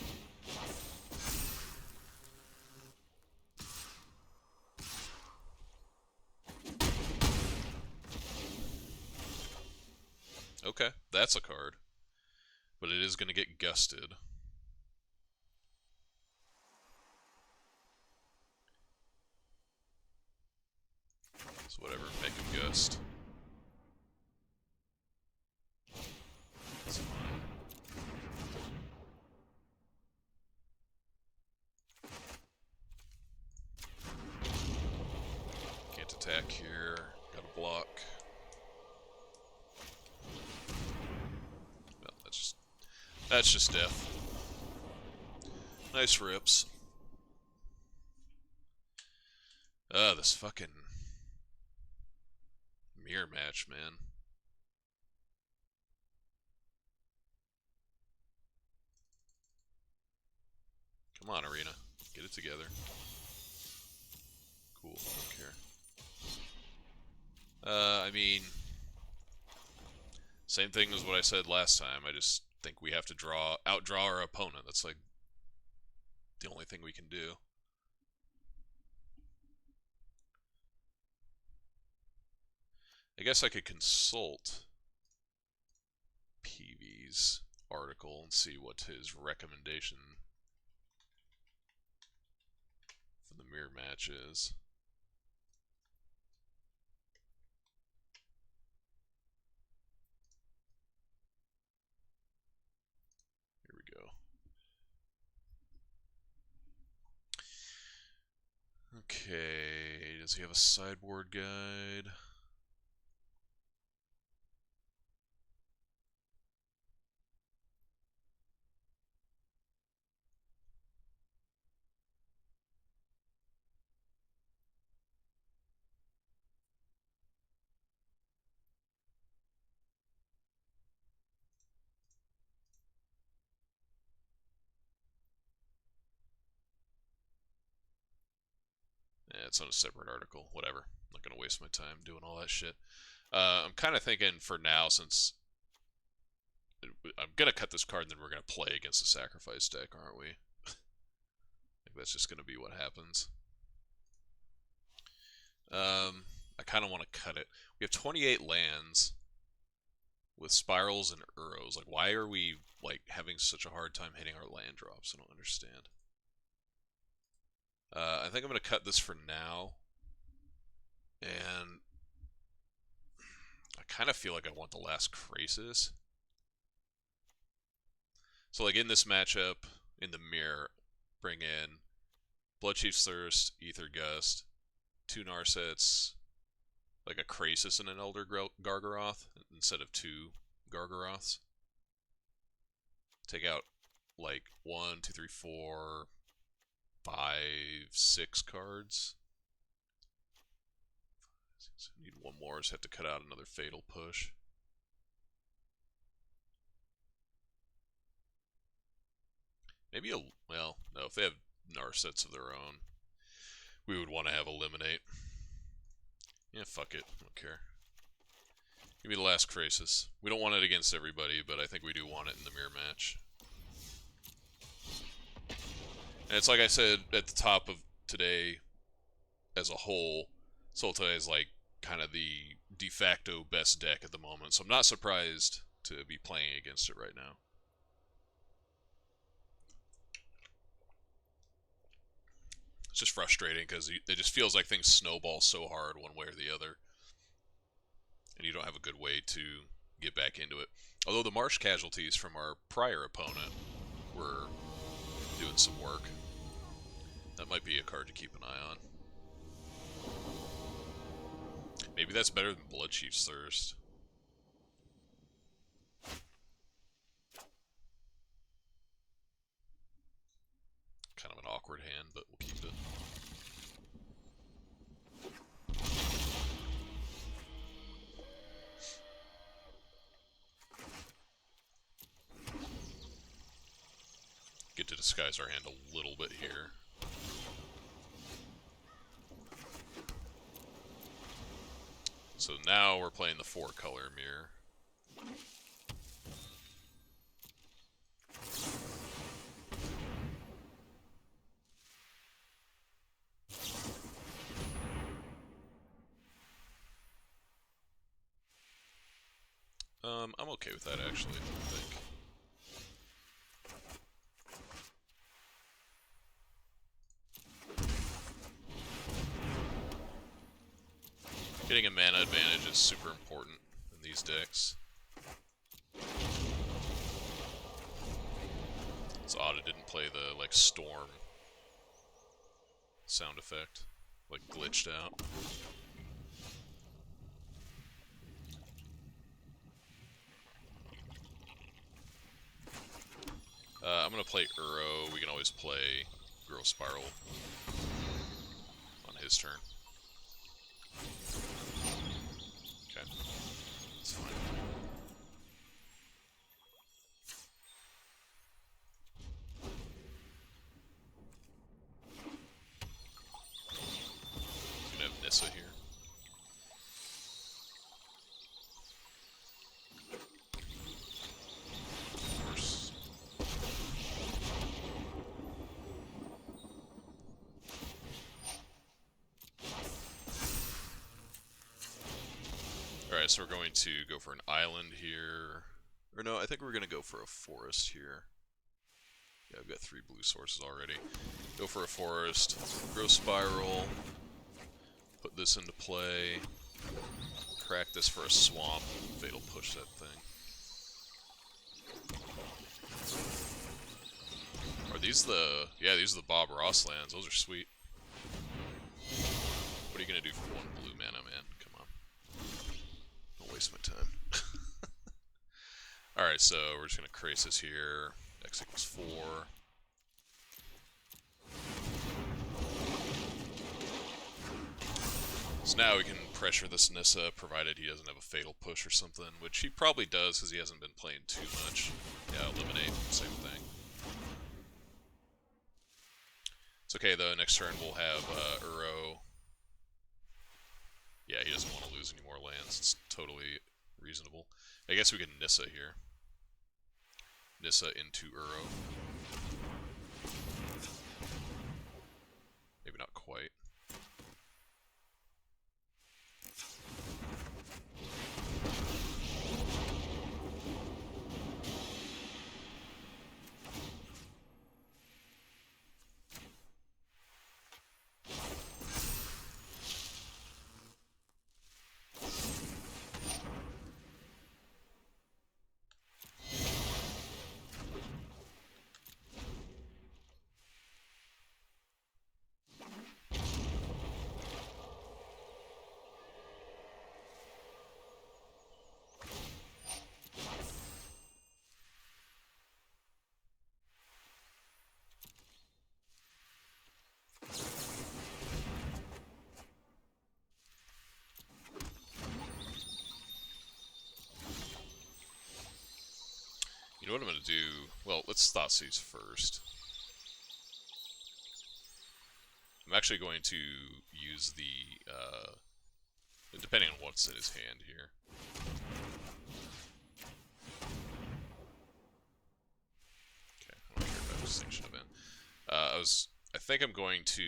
Okay, that's a card. But it is going to get gusted. So whatever, make him gust. That's fine. Can't attack here. Gotta block. Well, that's just death. Nice rips. This fucking mirror match, man. Come on, Arena. Get it together. Cool, don't care. I mean, same thing as what I said last time. I just think we have to outdraw our opponent. That's like the only thing we can do. I guess I could consult PV's article and see what his recommendation for the mirror match is. Here we go. Okay, does he have a sideboard guide? Yeah, it's on a separate article. Whatever. I'm not going to waste my time doing all that shit. I'm kind of thinking for now, since I'm going to cut this card and then we're going to play against the sacrifice deck, aren't we? I think that's just going to be what happens. I kind of want to cut it. We have 28 lands with spirals and Uros. Like, why are we like having such a hard time hitting our land drops? I don't understand. I think I'm going to cut this for now. And I kind of feel like I want the last Krasis. So, like, in this matchup, in the mirror, bring in Bloodchief's Thirst, Ether Gust, 2 Narsets, like a Krasis and an Elder Gargaroth, instead of 2 Gargaroths. Take out, like, 1, 2, 3, 4, 5, 6 cards. Need one more, just have to cut out another Fatal Push. Maybe well, no, if they have Narsets of their own, we would want to have Eliminate. Yeah, fuck it, I don't care. Give me the last Krasis. We don't want it against everybody, but I think we do want it in the mirror match. And it's like I said at the top of today, as a whole, Sultai is like kind of the de facto best deck at the moment, so I'm not surprised to be playing against it right now. It's just frustrating because it just feels like things snowball so hard one way or the other, and you don't have a good way to get back into it. Although the Marsh casualties from our prior opponent were doing some work. That might be a card to keep an eye on. Maybe that's better than Bloodchief's Thirst. disguise our hand a little bit here. So now we're playing the 4-color mirror. I'm okay with that actually, I think. Getting a mana advantage is super important in these decks. It's odd it didn't play the, like, storm sound effect. Like, glitched out. I'm gonna play Uro. We can always play Growth Spiral on his turn. Okay, that's fine. He's gonna have Nissa here. Alright, so we're going to go for an island here. Or no, I think we're going to go for a forest here. Yeah, I've got 3 blue sources already. Go for a forest, Growth Spiral, put this into play, crack this for a swamp, Fatal Push that thing. Are these the... yeah, these are the Bob Ross lands. Those are sweet. What are you going to do for 1 blue mana, man? Come on. Don't waste my time. Alright, so we're just going to Krasis here. X equals 4. So now we can pressure this Nissa, provided he doesn't have a Fatal Push or something, which he probably does because he hasn't been playing too much. Yeah, Eliminate, same thing. It's okay though, next turn we'll have Uro. Yeah, he doesn't want to lose any more lands, it's totally reasonable. I guess we can Nissa here. Nissa into Uro. Maybe not quite. You know what I'm going to do? Well, let's Thoughtseize first. I'm actually going to use the, depending on what's in his hand here. Okay, I don't care about Extinction Event. I think I'm going to...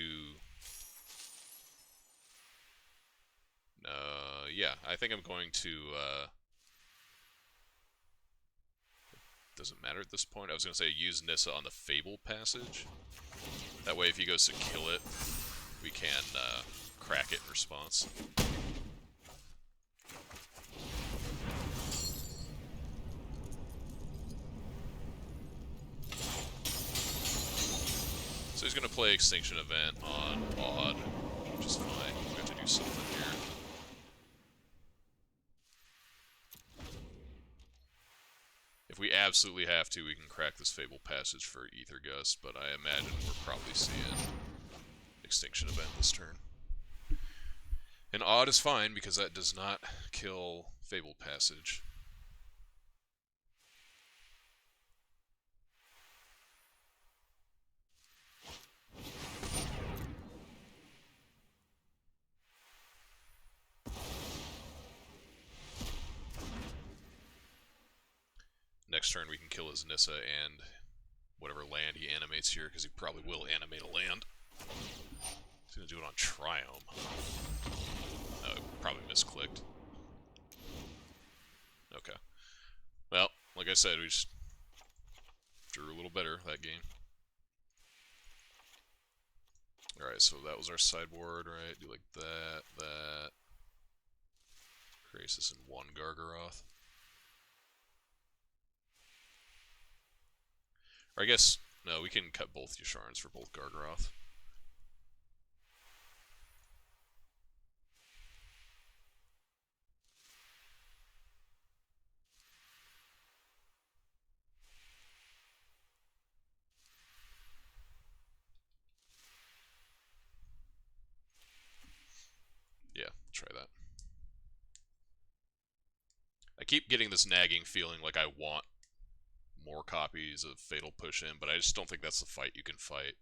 yeah, I think I'm going to, doesn't matter at this point. I was going to say use Nissa on the Fable passage. That way if he goes to kill it, we can crack it in response. So he's going to play Extinction Event on Odd, which is fine. We have to do something here. If we absolutely have to, we can crack this Fable passage for Ether Gust, but I imagine we're probably seeing Extinction Event this turn. And Odd is fine, because that does not kill Fable passage. next turn we can kill his Nissa and whatever land he animates here, because he probably will animate a land. He's going to do it on Triome. Oh, probably misclicked. Okay. Well, like I said, we just drew a little better that game. Alright, so that was our sideboard, right? Do like that. Krasis and one Gargaroth. Or I guess, no, we can cut both Yasharns for both Gargaroth. Yeah, try that. I keep getting this nagging feeling like I want more copies of Fatal Push In, but I just don't think that's the fight you can fight.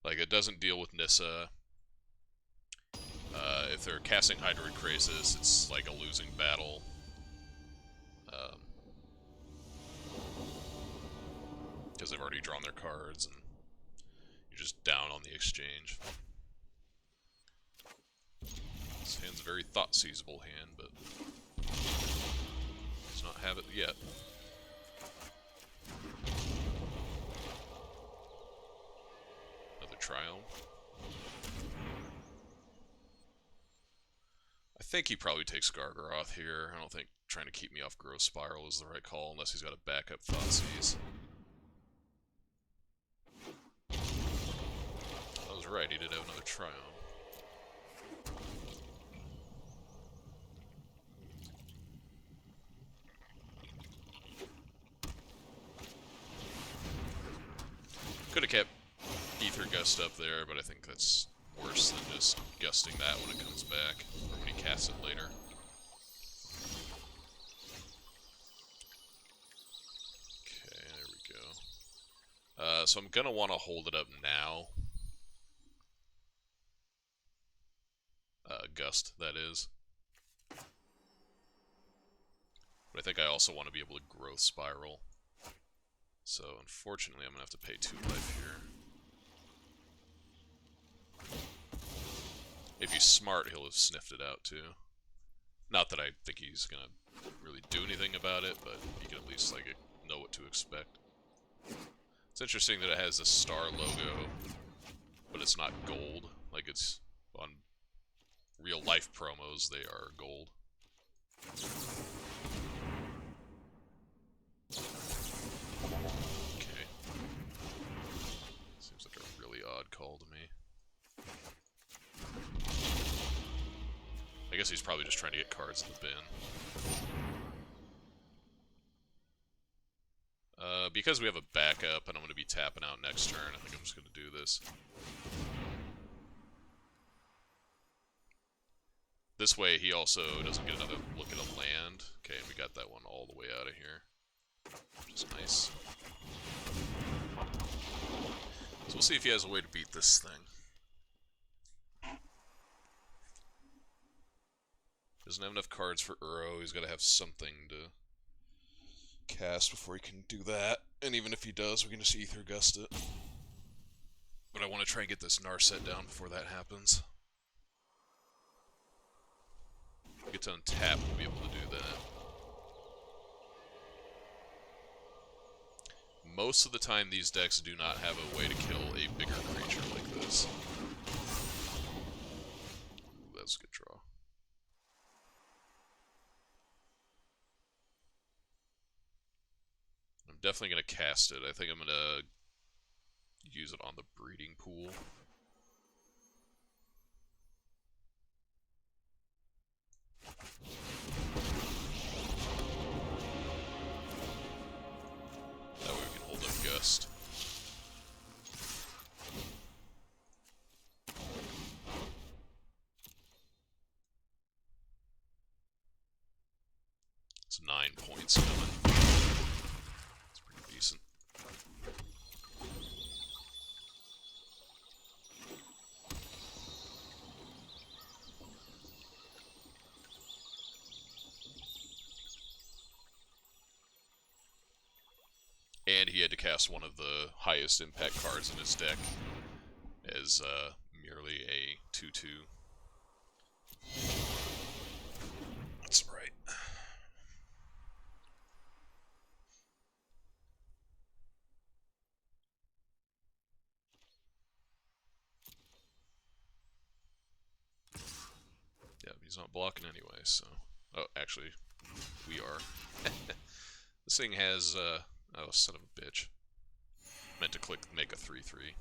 Like, it doesn't deal with Nissa. If they're casting Hydroid Krasis, it's like a losing battle. Because they've already drawn their cards, and you're just down on the exchange. This hand's a very Thoughtseizable hand, but does not have it yet. Another Triome. I think he probably takes Gargaroth here. I don't think trying to keep me off Growth Spiral is the right call, unless he's got a backup Thoughtseize. I was right, he did have another Triome. Could have kept Ether Gust up there, but I think that's worse than just gusting that when it comes back, or when he casts it later. Okay, there we go. So I'm gonna want to hold it up now. Gust, that is. But I think I also want to be able to Growth Spiral. So, unfortunately, I'm going to have to pay 2 life here. If he's smart, he'll have sniffed it out, too. Not that I think he's going to really do anything about it, but he can at least, like, know what to expect. It's interesting that it has a star logo, but it's not gold. Like, it's on real-life promos, they are gold. Okay. Seems like a really odd call to me. I guess he's probably just trying to get cards in the bin. Because we have a backup and I'm going to be tapping out next turn, I think I'm just going to do this. This way he also doesn't get another look at a land. Okay, and we got that one all the way out of here. Which is nice. So we'll see if he has a way to beat this thing. Doesn't have enough cards for Uro. He's got to have something to cast before he can do that. And even if he does, we can just Ether Gust it. But I want to try and get this Narset down before that happens. If we get to untap, we'll be able to do that. Most of the time, these decks do not have a way to kill a bigger creature like this. Ooh, that's a good draw. I'm definitely going to cast it. I think I'm going to use it on the breeding pool. That way we can hold up Gust. It's 9 points coming. It's pretty decent. had to cast one of the highest impact cards in his deck as merely a 2/2. That's right. Yeah, he's not blocking anyway, so... Oh, actually, we are. This thing has, oh, son of a bitch. Meant to click make a 3/3.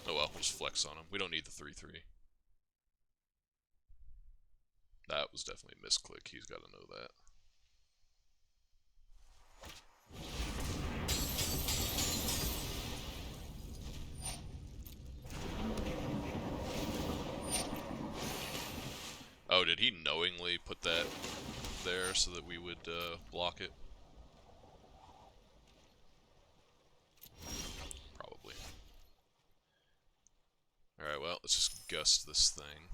Oh well, we'll just flex on him. We don't need the 3/3. That was definitely a misclick. He's got to know that. Oh, did he knowingly put that there so that we would block it? Probably. Alright, well, let's just gust this thing.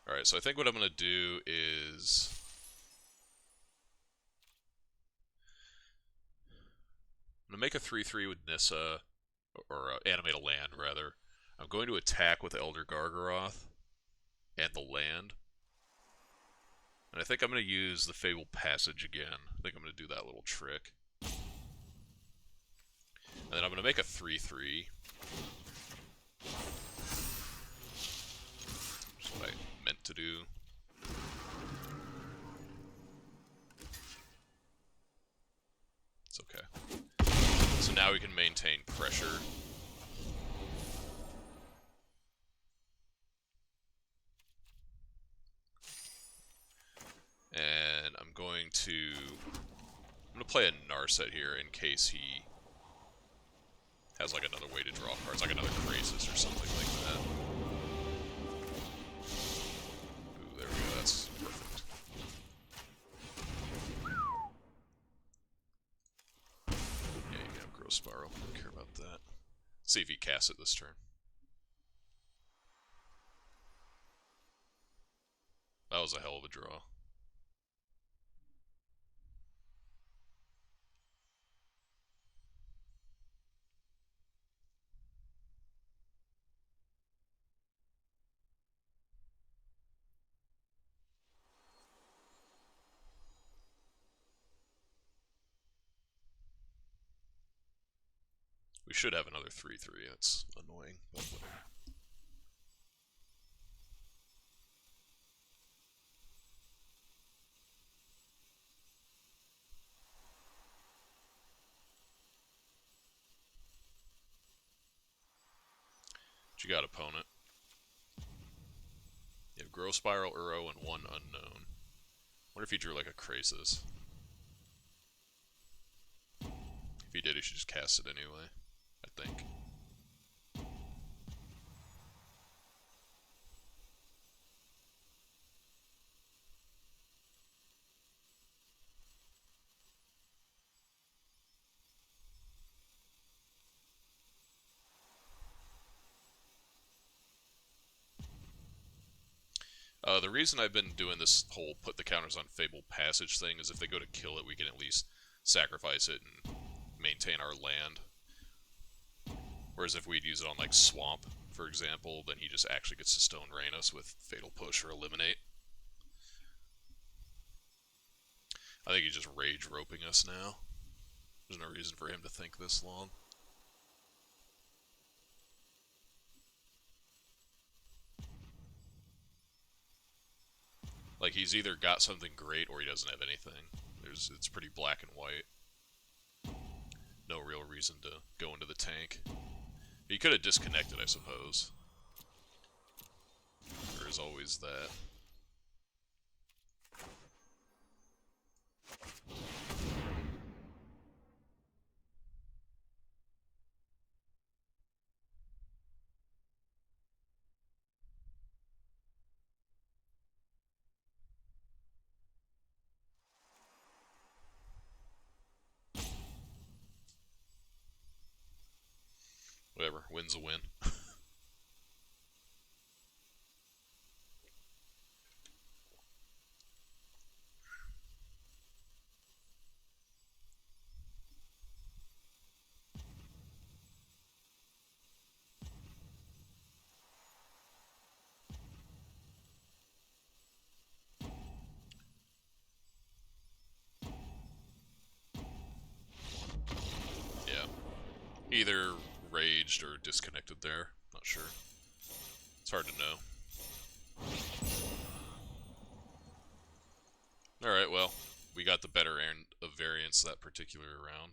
Alright, so I think what I'm going to do is... I'm going to make a 3/3 with Nissa, or animate a land, rather. I'm going to attack with Elder Gargaroth and the land. And I think I'm going to use the Fabled Passage again. I think I'm going to do that little trick. And then I'm going to make a 3/3. That's what I meant to do. It's okay. So now we can maintain pressure. And I'm going to play a Narset here in case he has like another way to draw cards, like another Krasis or something like that. Ooh, there we go, that's perfect. Yeah, you can have Growth Spiral, don't care about that. Let's see if he casts it this turn. That was a hell of a draw. We should have another 3/3, that's annoying, but whatever. What you got, opponent? You have Growth Spiral, Uro, and one unknown. Wonder if he drew like a Krasis. If he did, he should just cast it anyway, I think. The reason I've been doing this whole put the counters on Fabled Passage thing is if they go to kill it, we can at least sacrifice it and maintain our land. Whereas if we'd use it on like Swamp, for example, then he just actually gets to Stone Rain us with Fatal Push or Eliminate. I think he's just rage roping us now. There's no reason for him to think this long. Like, he's either got something great or he doesn't have anything. It's pretty black and white. No real reason to go into the tank. He could have disconnected, I suppose. There is always that. Whatever, win's a win. Yeah. Either raged or disconnected there. Not sure. It's hard to know. Alright, well, we got the better end of variance that particular round.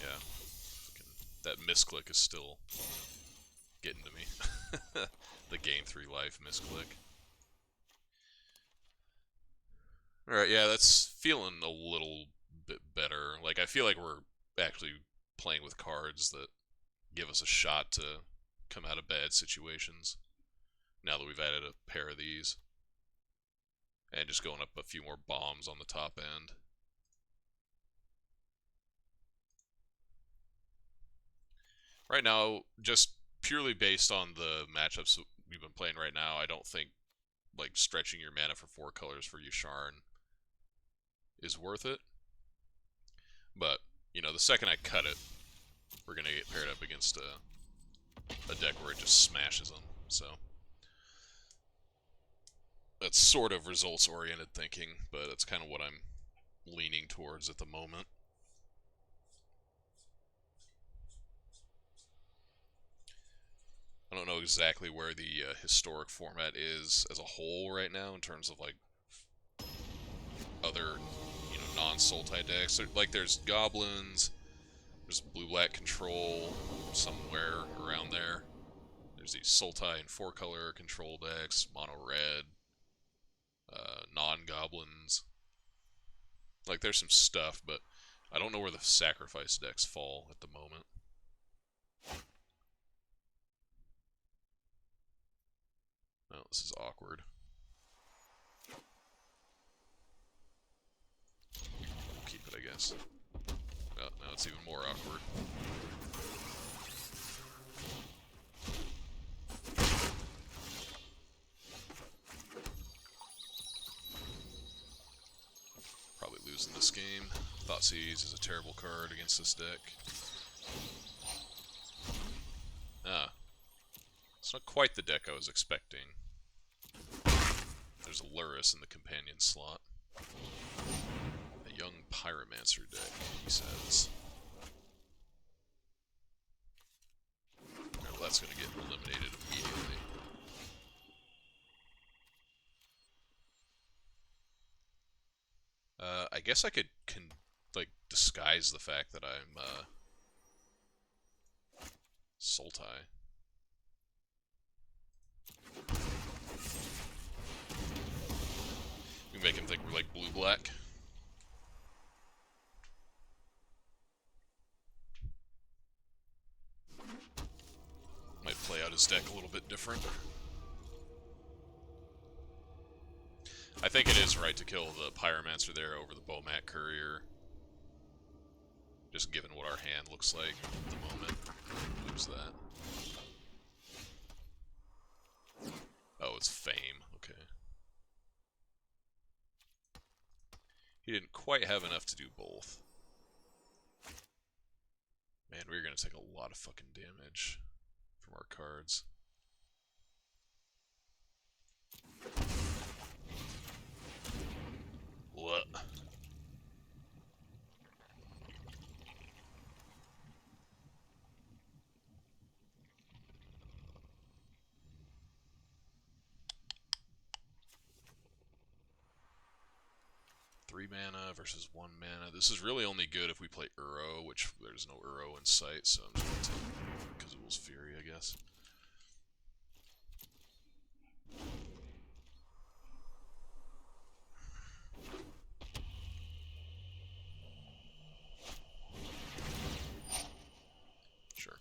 Yeah. That misclick is still getting to me. The gain 3 life misclick. Alright, yeah, that's feeling a little bit better. Like, I feel like we're actually playing with cards that give us a shot to come out of bad situations. Now that we've added a pair of these. And just going up a few more bombs on the top end. Right now, just purely based on the matchups we've been playing right now, I don't think like stretching your mana for 4 colors for Yasharn is worth it. But, you know, the second I cut it, we're going to get paired up against a deck where it just smashes them. So that's sort of results-oriented thinking, but that's kind of what I'm leaning towards at the moment. I don't know exactly where the historic format is as a whole right now in terms of like other, you know, non-Sultai decks. Like there's goblins, there's blue-black control somewhere around there. There's these Sultai and 4-color control decks, mono-red, non-goblins. Like there's some stuff, but I don't know where the sacrifice decks fall at the moment. Oh, this is awkward. We'll keep it, I guess. Oh, now it's even more awkward. Probably losing this game. Thoughtseize is a terrible card against this deck. Ah. It's not quite the deck I was expecting. There's a Luris in the companion slot. A young Pyromancer deck, he says. Well, that's going to get eliminated immediately. I guess I could like disguise the fact that I'm Sultai. We make him think we're like blue-black. Might play out his deck a little bit different. I think it is right to kill the Pyromancer there over the Bowmat Courier. Just given what our hand looks like at the moment. Lose that. Oh, it's Fame. Okay. He didn't quite have enough to do both. Man, we're gonna take a lot of fucking damage from our cards. What? Three mana versus 1 mana. This is really only good if we play Uro, which there's no Uro in sight, so I'm just gonna take Kazul's Fury, I guess. Sure.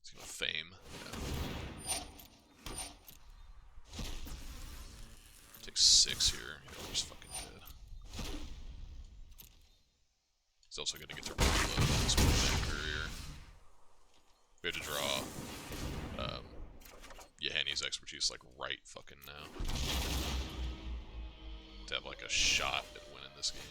He's gonna fame. Yeah. Take 6 here. Yeah, we're just fucking dead. He's also gonna get to reload this courier. We have to draw Yahenni's expertise like right fucking now. To have like a shot at winning this game.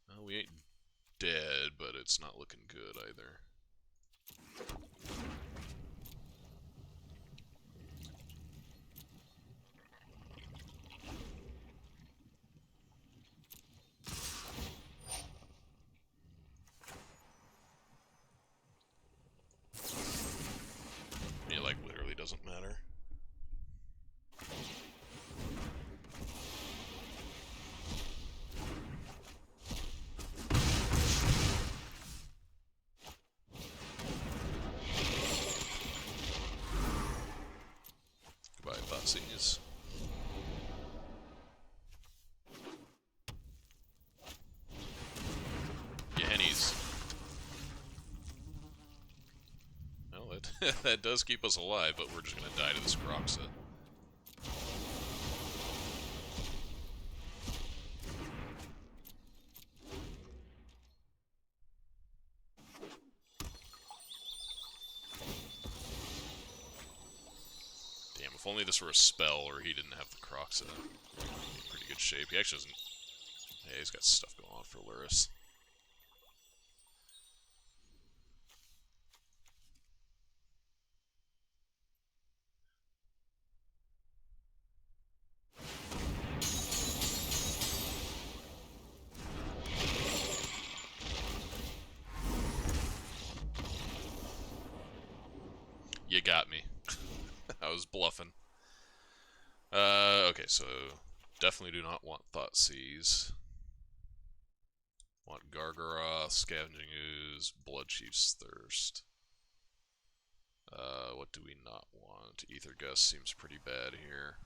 Well, we ain't dead, but it's not looking good either. It like literally doesn't matter. Goodbye, Thoughtseize. Yahenni's. Well, that does keep us alive, but we're just gonna die to this Kroxa. Damn, if only this were a spell or he didn't have the Kroxa. He'd be in pretty good shape. He actually doesn't... Hey, he's got stuff going on for Luris. You got me. I was bluffing. Okay, so definitely do not want Thoughtseize. Want Gargaroth, Scavenging Ooze, Bloodchief's Thirst. What do we not want? Ether Gust seems pretty bad here.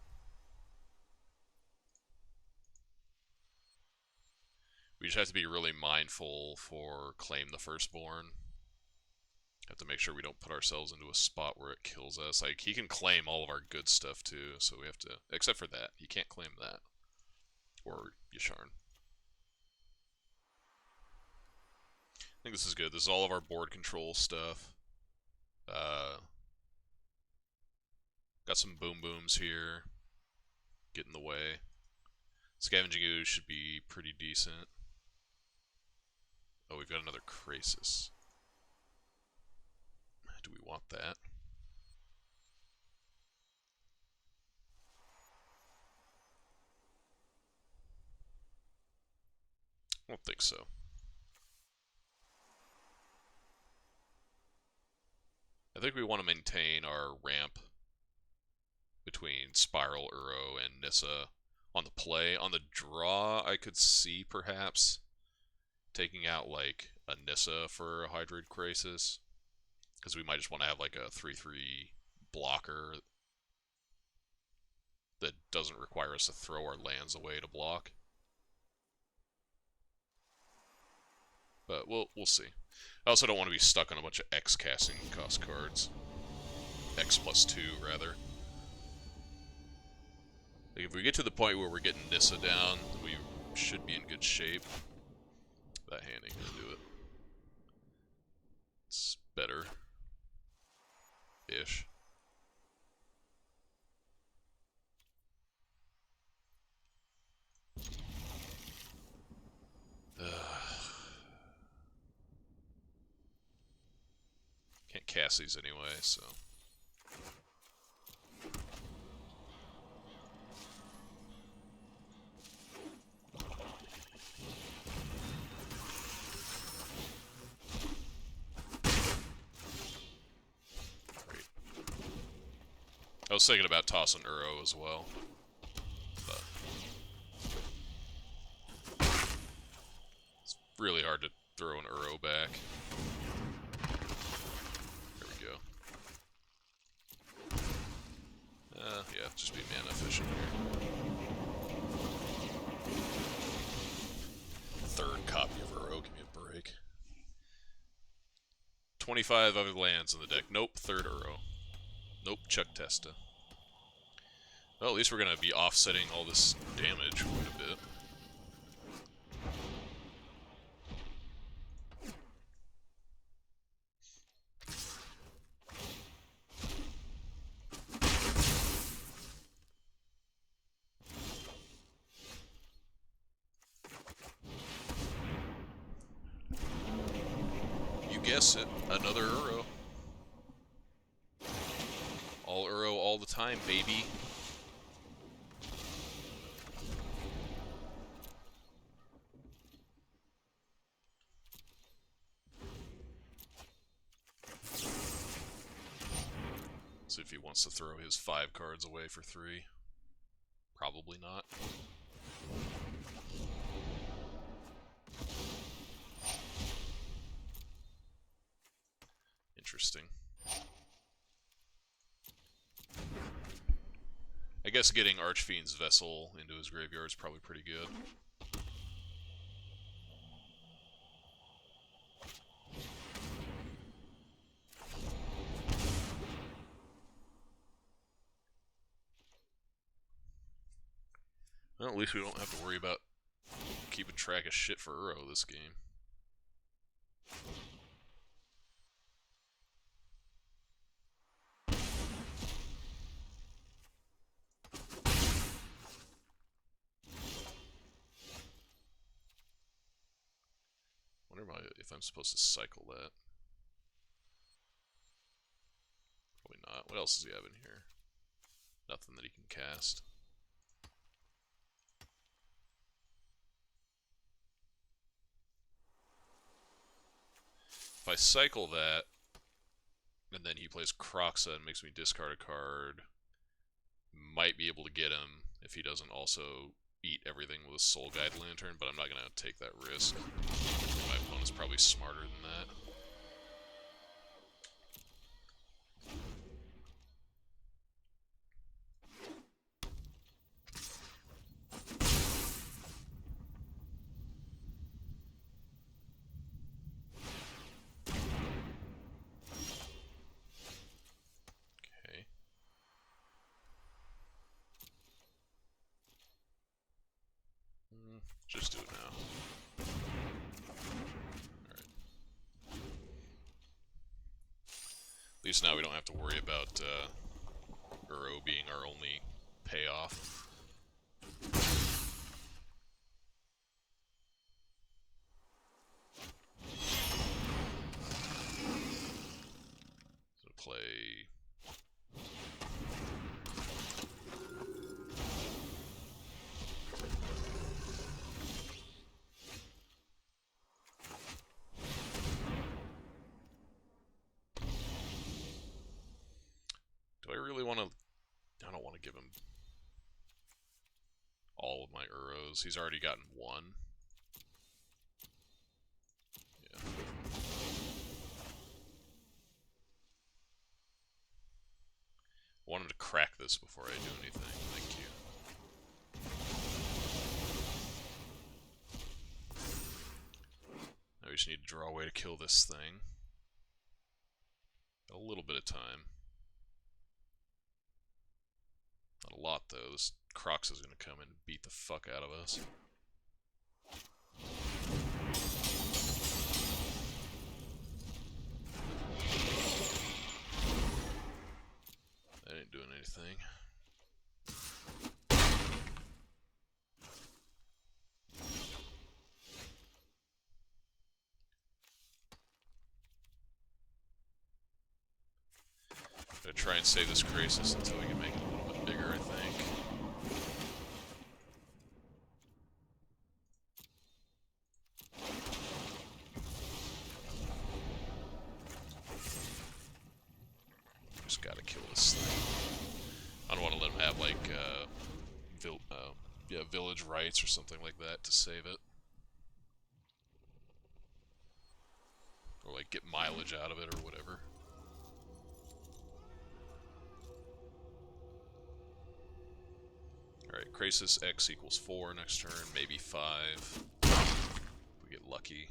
We just have to be really mindful for Claim the Firstborn. Have to make sure we don't put ourselves into a spot where it kills us. Like, he can claim all of our good stuff too, so we have to... Except for that. He can't claim that. Or Yasharn. I think this is good. This is all of our board control stuff. Got some boom booms here. Get in the way. Scavenging Ooze should be pretty decent. Oh, we've got another Krasis. Do we want that? I don't think so. I think we want to maintain our ramp between Spiral, Uro, and Nissa on the play. On the draw, I could see perhaps taking out like a Nissa for a Hydroid Krasis. Because we might just want to have like a 3-3 blocker that doesn't require us to throw our lands away to block. But we'll see. I also don't want to be stuck on a bunch of X casting cost cards. X+2 rather. Like if we get to the point where we're getting Nissa down, we should be in good shape. That hand ain't gonna do it. It's better. Ish. Can't cast these anyway, so. I was thinking about tossing Uro as well, but it's really hard to throw an Uro back. Just be mana efficient here. Third copy of Uro, give me a break. 25 other lands in the deck. Nope, third Uro. Nope, Chuck Testa. Well, at least we're going to be offsetting all this damage quite a bit. You guess it, another Uro. All Uro all the time, baby. See if he wants to throw his 5 cards away for 3. Probably not. Interesting. I guess getting Archfiend's Vessel into his graveyard is probably pretty good. Well, at least we don't have to worry about keeping track of shit for Uro this game. Wonder if I'm supposed to cycle that. Probably not. What else does he have in here? Nothing that he can cast. If I cycle that, and then he plays Kroxa and makes me discard a card, might be able to get him if he doesn't also eat everything with a Soul Guide Lantern, but I'm not going to take that risk. My opponent's probably smarter than that. Just do it now. Alright. At least now we don't have to worry about Uro being our only payoff. So play... Do I really want to... I don't want to give him all of my Uros. He's already gotten 1. Yeah. I want him to crack this before I do anything. Thank you. Now we just need to draw a way to kill this thing. Got a little bit of time. Not a lot, though. This Kroxa is going to come in and beat the fuck out of us. That ain't doing anything. Gonna try and save this Krasis until we can make it a little bit bigger, I think. Just gotta kill this thing. I don't want to let him have, like, yeah, village rights or something like that to save it. Or, like, get mileage out of it or whatever. Alright, Krasis X equals 4 next turn, maybe 5. If we get lucky.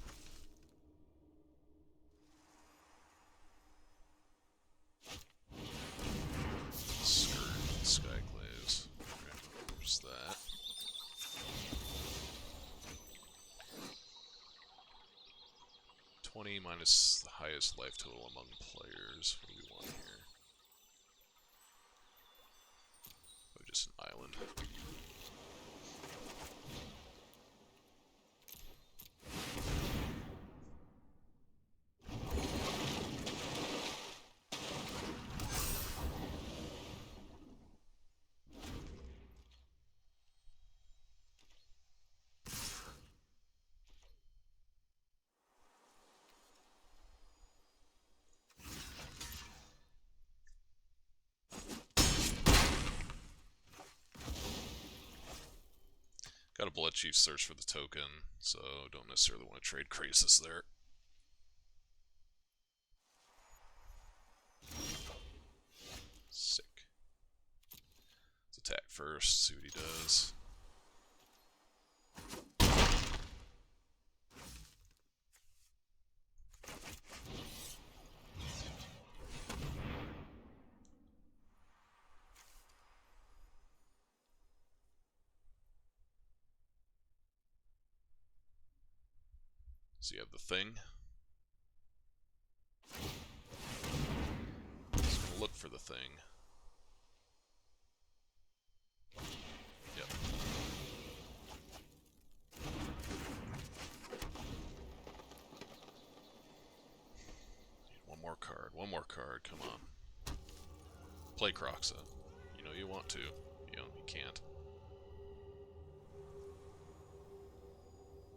Skirt, Skyclaves. Okay, there's that. -20 minus the highest life total among players. What do we want here? Oh, just an island. Got a Blood Chief search for the token, so don't necessarily want to trade Krasis there. Sick. Let's attack first, see what he does. So you have the thing. Just gonna look for the thing. Yep. One more card, one more card, come on. Play Croxa. You know you want to. You can't.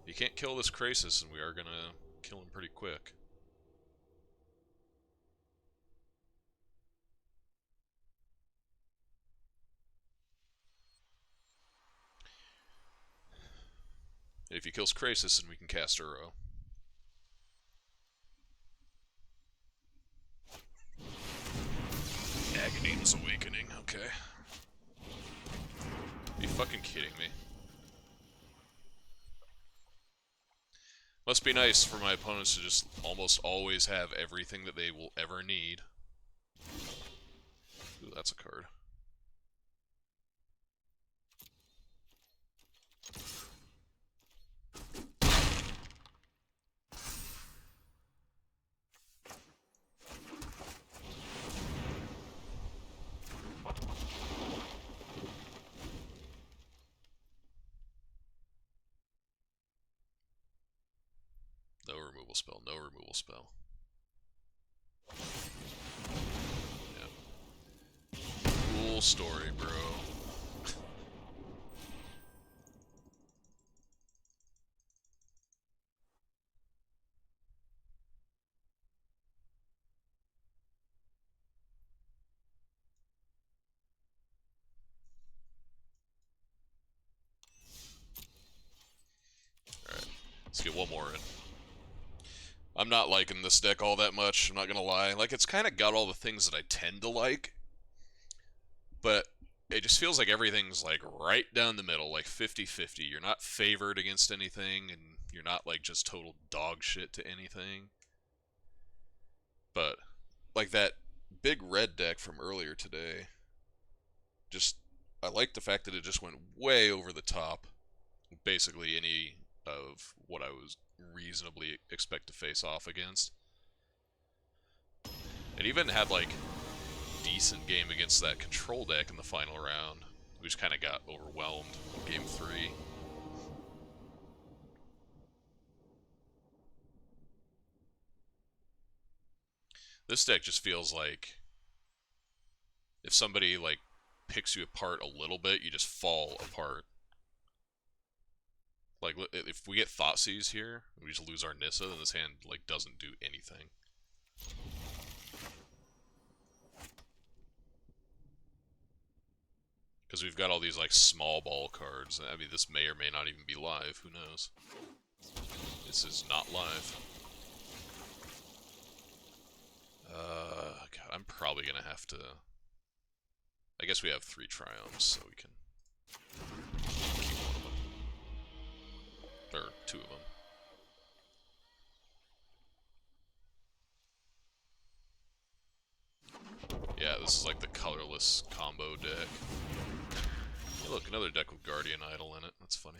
You can't kill this Krasis, and we are gonna kill him pretty quick. And if he kills Krasis, then we can cast Uro. Aghanim Awakening, okay. Are you fucking kidding me? Must be nice for my opponents to just almost always have everything that they will ever need. Ooh, that's a card. No removal spell, no removal spell. Yeah. Cool story, bro. Alright, let's get one more in. I'm not liking this deck all that much, I'm not gonna lie. Like, it's kind of got all the things that I tend to like, but it just feels like everything's like right down the middle, like 50-50. You're not favored against anything, and you're not like just total dog shit to anything. But like that big red deck from earlier today, just I like the fact that it just went way over the top. Basically any of what I was reasonably expect to face off against. It even had like decent game against that control deck in the final round. We just kind of got overwhelmed in game 3. This deck just feels like if somebody like picks you apart a little bit, you just fall apart. Like, if we get Thoughtseize here, we just lose our Nissa, then this hand, like, doesn't do anything. Because we've got all these, like, small ball cards. I mean, this may or may not even be live. Who knows? This is not live. God, I'm probably gonna have to... I guess we have 3 Triomes, so we can Or two of them. Yeah, this is like the colorless combo deck. Hey, look, another deck with Guardian Idol in it. That's funny.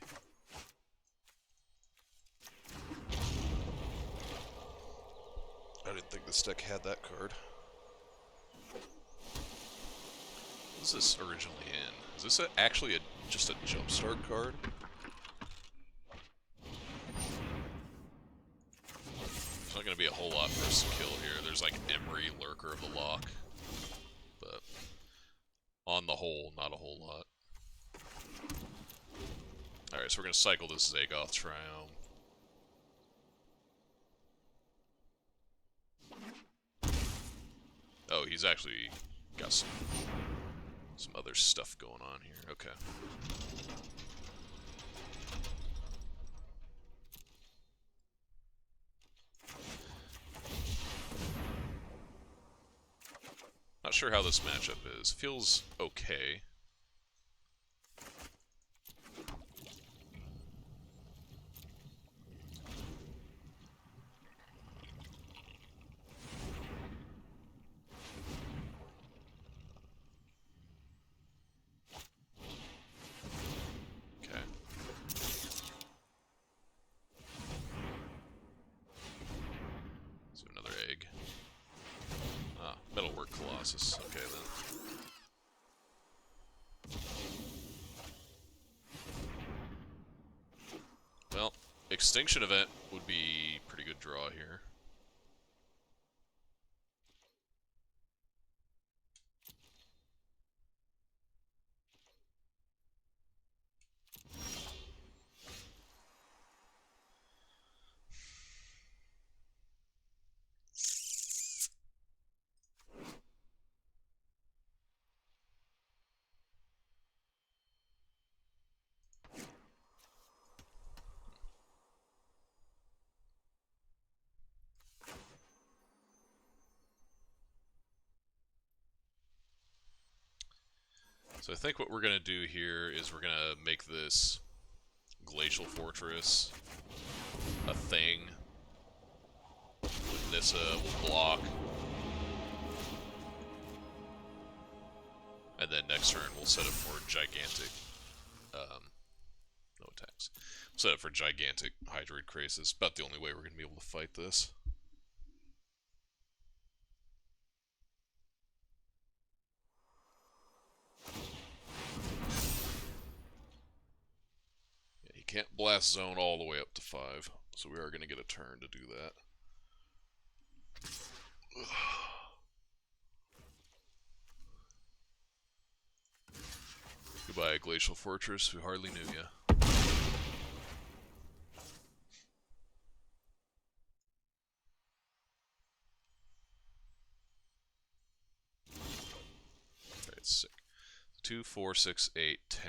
I didn't think this deck had that card. What was this originally in? Is this actually just a jumpstart card? There's not going to be a whole lot for us to kill here. There's like Emery, Lurker of the Lock. But on the whole, not a whole lot. Alright, so we're going to cycle this Zagoth Triome. Oh, he's actually got some other stuff going on here. Okay. Not sure how this matchup is. Feels okay. Okay, then. Well, Extinction Event would be a pretty good draw here. So I think what we're going to do here is we're going to make this Glacial Fortress a thing. With Nissa, we'll block. And then next turn we'll set it for gigantic, no attacks. We'll set it for gigantic Hydroid Krasis. About the only way we're going to be able to fight this. Can't blast zone all the way up to 5, so we are going to get a turn to do that. Goodbye, Glacial Fortress. We hardly knew you. Alright, sick. 2, 4, 6, 8, 10,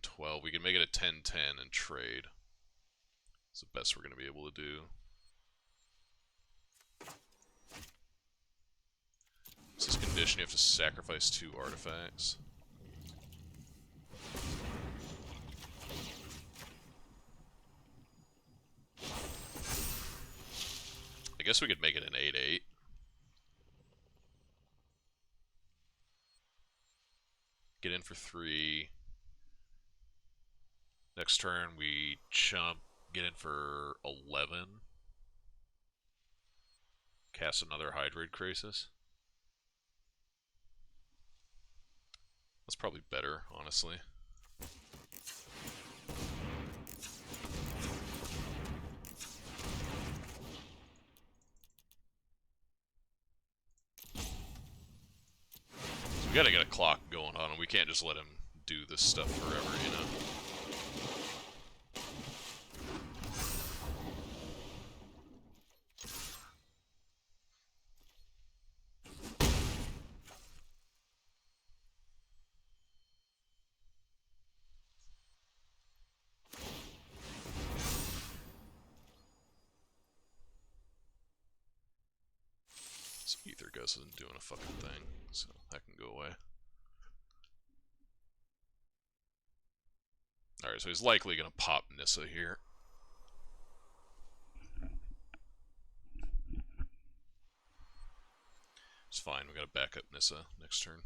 12. We can make it a 10, 10 and trade. It's the best we're going to be able to do. This is condition, you have to sacrifice 2 artifacts. I guess we could make it an 8-8. Get in for 3. Next turn we chump, get in for 11. Cast another Hydroid Krasis. That's probably better, honestly. So we gotta get a clock going on him. We can't just let him do this stuff forever, you know? Ether Ghost isn't doing a fucking thing, so that can go away. Alright, so he's likely going to pop Nissa here. It's fine, we got to back up Nissa next turn.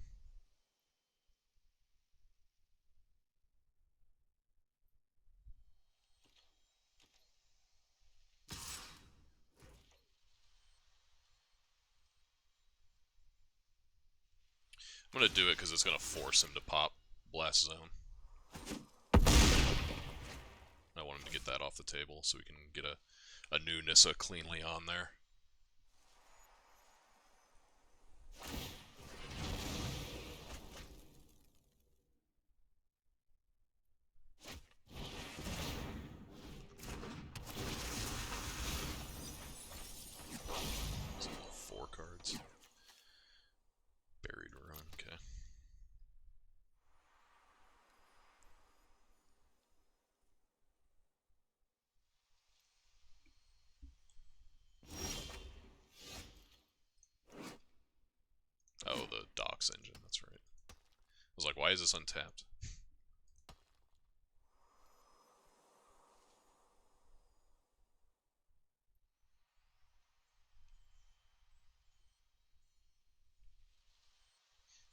I'm going to do it because it's going to force him to pop Blast Zone. I want him to get that off the table so we can get a new Nissa cleanly on there. So 4 cards. Buried Run, okay. Oh, the docks engine, that's right. I was like, why is this untapped?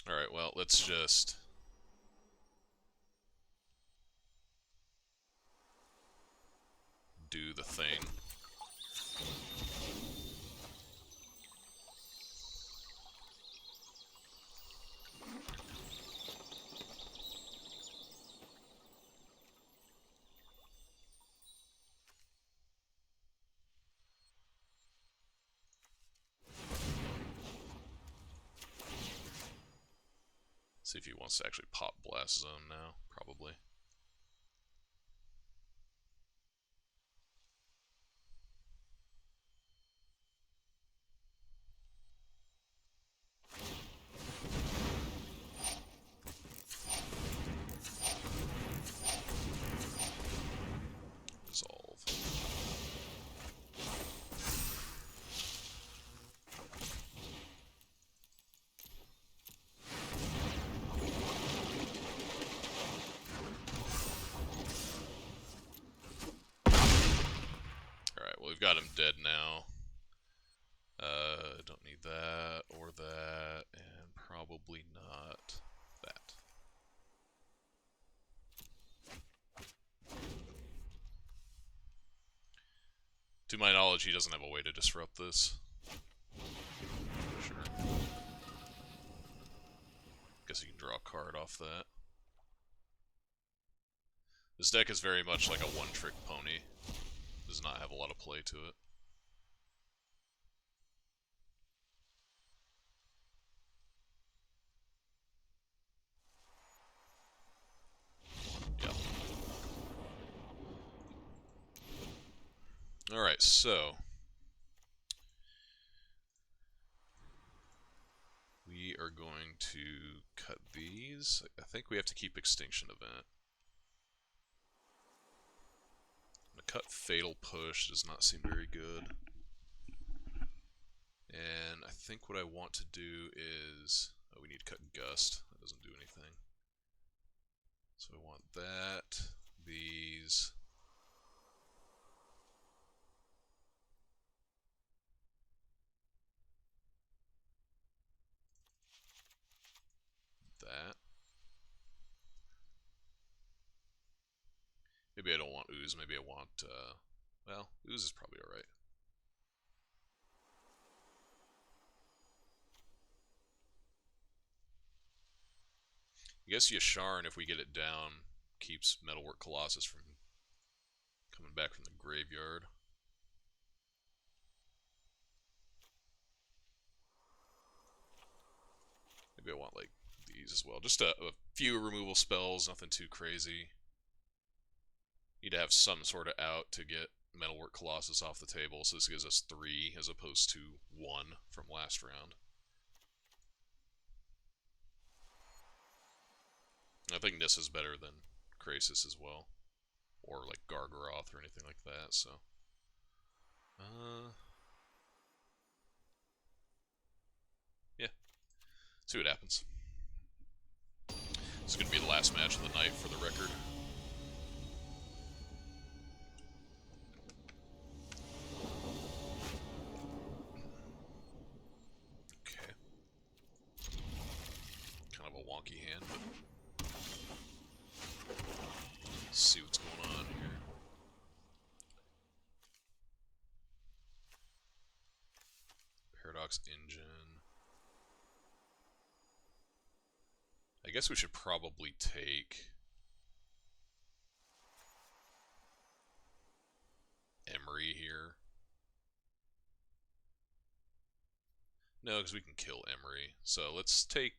Alright, well, let's just... do the thing. See if he wants to actually pop Blast Zone now, probably. Resolve. Alright, well, we've got him dead now. Don't need that or that, and probably not that. To my knowledge, he doesn't have a way to disrupt this. Sure. Guess he can draw a card off that. This deck is very much like a one-trick pony. Does not have a lot of play to it. Yeah. Alright, so... we are going to cut these. I think we have to keep Extinction Event. I'm gonna cut Fatal Push, does not seem very good. And I think what I want to do is... oh, we need to cut Gust. That doesn't do anything. So I want that, these... that. Maybe I don't want Ooze, maybe I want, well, Ooze is probably alright. I guess Yasharn, if we get it down, keeps Metalwork Colossus from coming back from the graveyard. Maybe I want, like, these as well. Just a few removal spells, nothing too crazy. Need to have some sort of out to get Metalwork Colossus off the table, so this gives us 3 as opposed to 1 from last round. I think Nissa's better than Krasis as well. Or like Gargaroth or anything like that, so... yeah. See what happens. This is going to be the last match of the night for the record. Paradox Engine. I guess we should probably take Emery here. No, because we can kill Emery. So let's take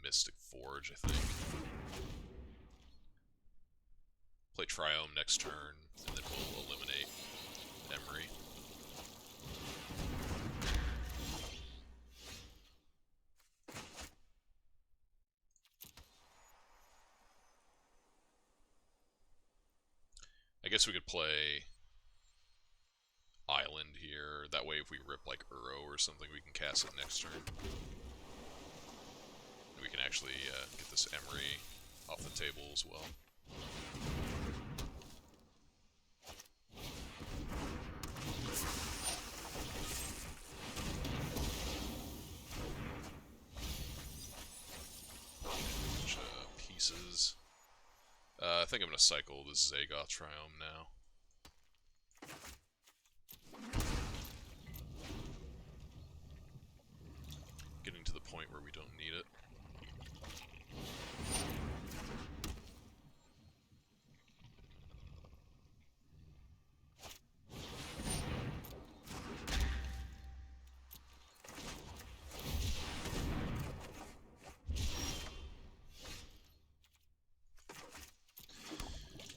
Mystic Forge, I think. Play Triome next turn, and then we'll eliminate Emery. I guess we could play Island here. That way if we rip like Uro or something, we can cast it next turn. And we can actually get this Emery off the table as well. Bunch of pieces. I think I'm going to cycle this Zagoth Triome now. Getting to the point where we don't need it.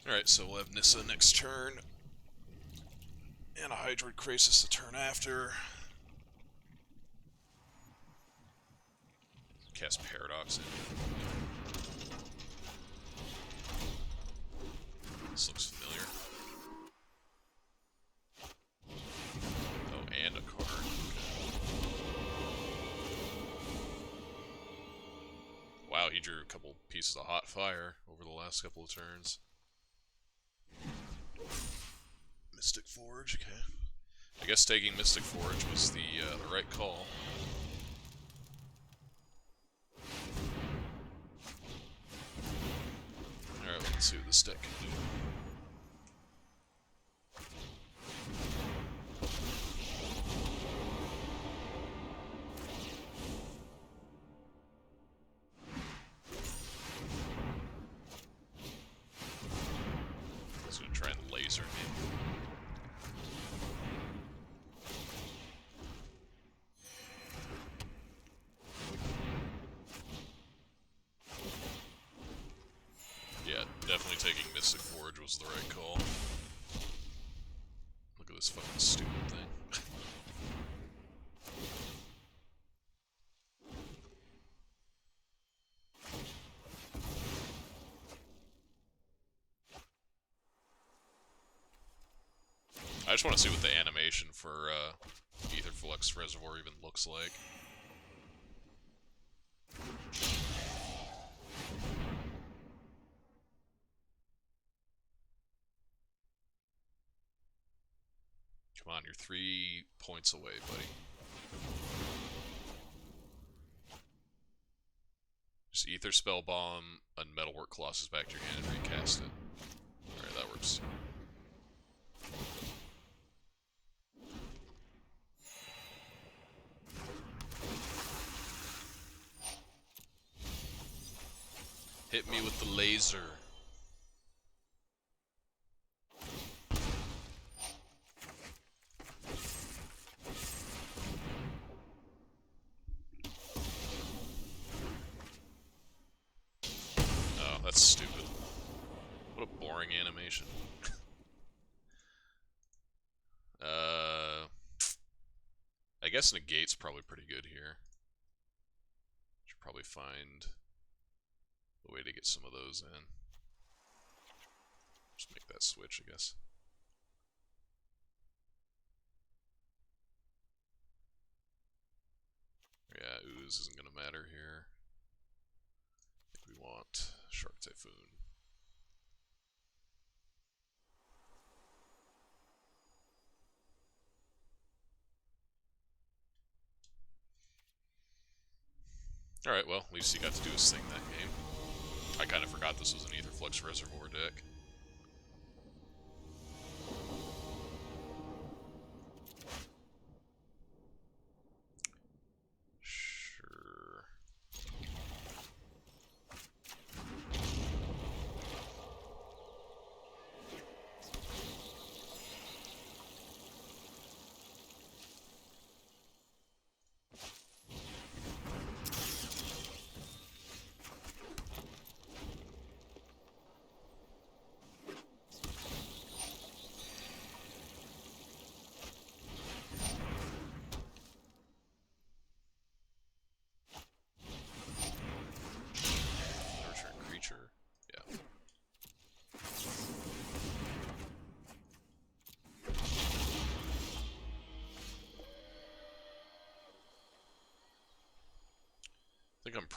Alright, so we'll have Nissa next turn. And a Hydroid Krasis the turn after. Cast Paradox in. This looks familiar. Oh, and a card. Wow, he drew a couple pieces of hot fire over the last couple of turns. Mystic Forge, okay. I guess taking Mystic Forge was the right call. Alright, let's see what this deck can do. It's gonna try and laser me. Yeah, definitely taking Mystic Forge was the right call. Look at this fucking stupid thing. I just want to see what the animation for Aetherflux Reservoir even looks like. Come on, you're 3 points away, buddy. Just Ether Spell Bomb and Metalwork Colossus back to your hand and recast it. Alright, that works. Hit me with the laser. Oh, that's stupid. What a boring animation. I guess Negate's probably pretty good here. Should probably find a way to get some of those in. Just make that switch, I guess. Yeah, Ooze isn't going to matter here. I think we want Shark Typhoon. Alright, well, at least he got to do his thing that game. I kind of forgot this was an Aetherflux Reservoir deck.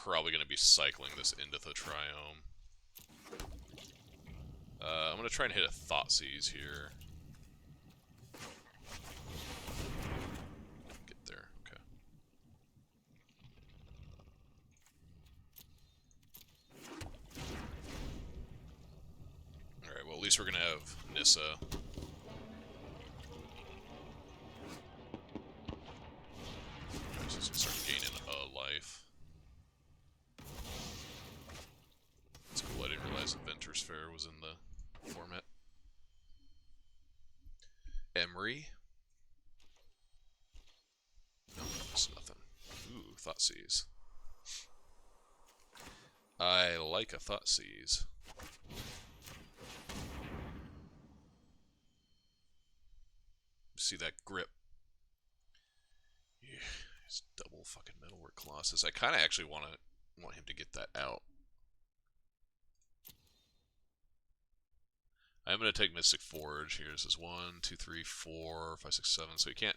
probably going to be cycling this into the Triome. I'm going to try and hit a Thoughtseize here. Get there, okay. Alright, well at least we're going to have Nissa. Just start gaining a life. It's cool, I didn't realize Adventures Fair was in the format. Emery. No, it's nothing. Ooh, Thoughtseize. I like a Thoughtseize. See that grip. Yeah, he's double fucking Metalwork Colossus. I kind of actually want him to get that out. I'm going to take Mystic Forge here. This is 1, 2, 3, 4, 5, 6, 7. So he can't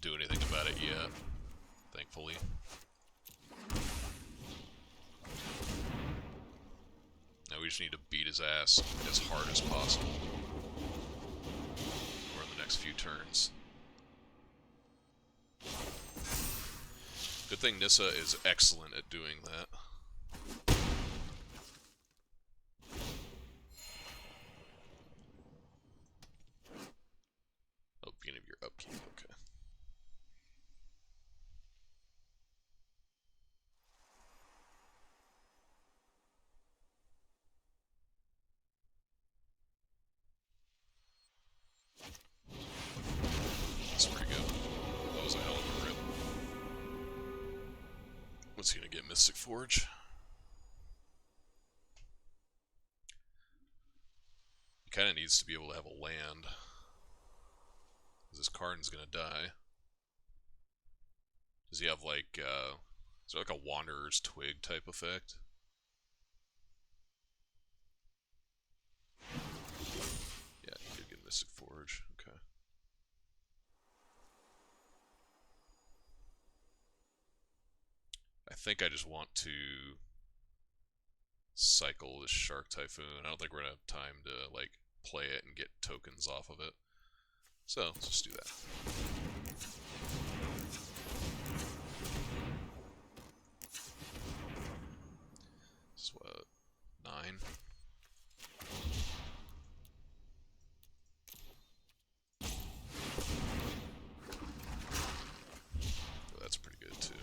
do anything about it yet, thankfully. Now we just need to beat his ass as hard as possible for the next few turns. Good thing Nissa is excellent at doing that. Oh, beginning of your upkeep, okay. That's pretty good. That was a hell of a rip. What's he gonna get? Mystic Forge? He kinda needs to be able to have a land. This Karn's gonna die. Does he have like, is there like a Wanderer's Twig type effect? Yeah, he did get Mystic Forge, okay. I think I just want to cycle this Shark Typhoon. I don't think we're gonna have time to like play it and get tokens off of it. So, let's just do that. This is what? 9? Oh, that's pretty good too.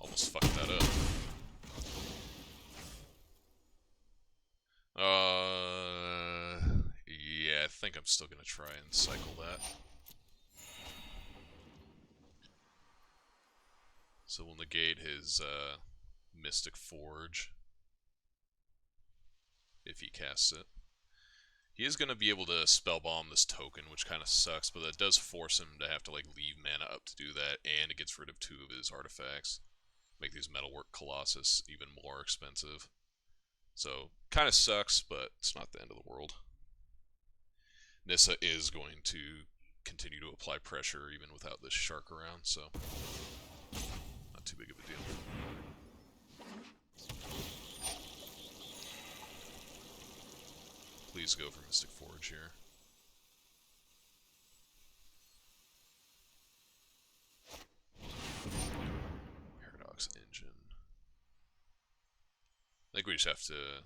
Almost fucked that up. Yeah, I think I'm still gonna try and cycle that. So we'll negate his Mystic Forge if he casts it. He is going to be able to spellbomb this token, which kind of sucks, but that does force him to have to like leave mana up to do that, and it gets rid of 2 of his artifacts. Make these Metalwork Colossus even more expensive. So, kind of sucks, but it's not the end of the world. Nissa is going to continue to apply pressure even without this shark around, so not too big of a deal. Please go for Mystic Forge here. Paradox Engine. I think we just have to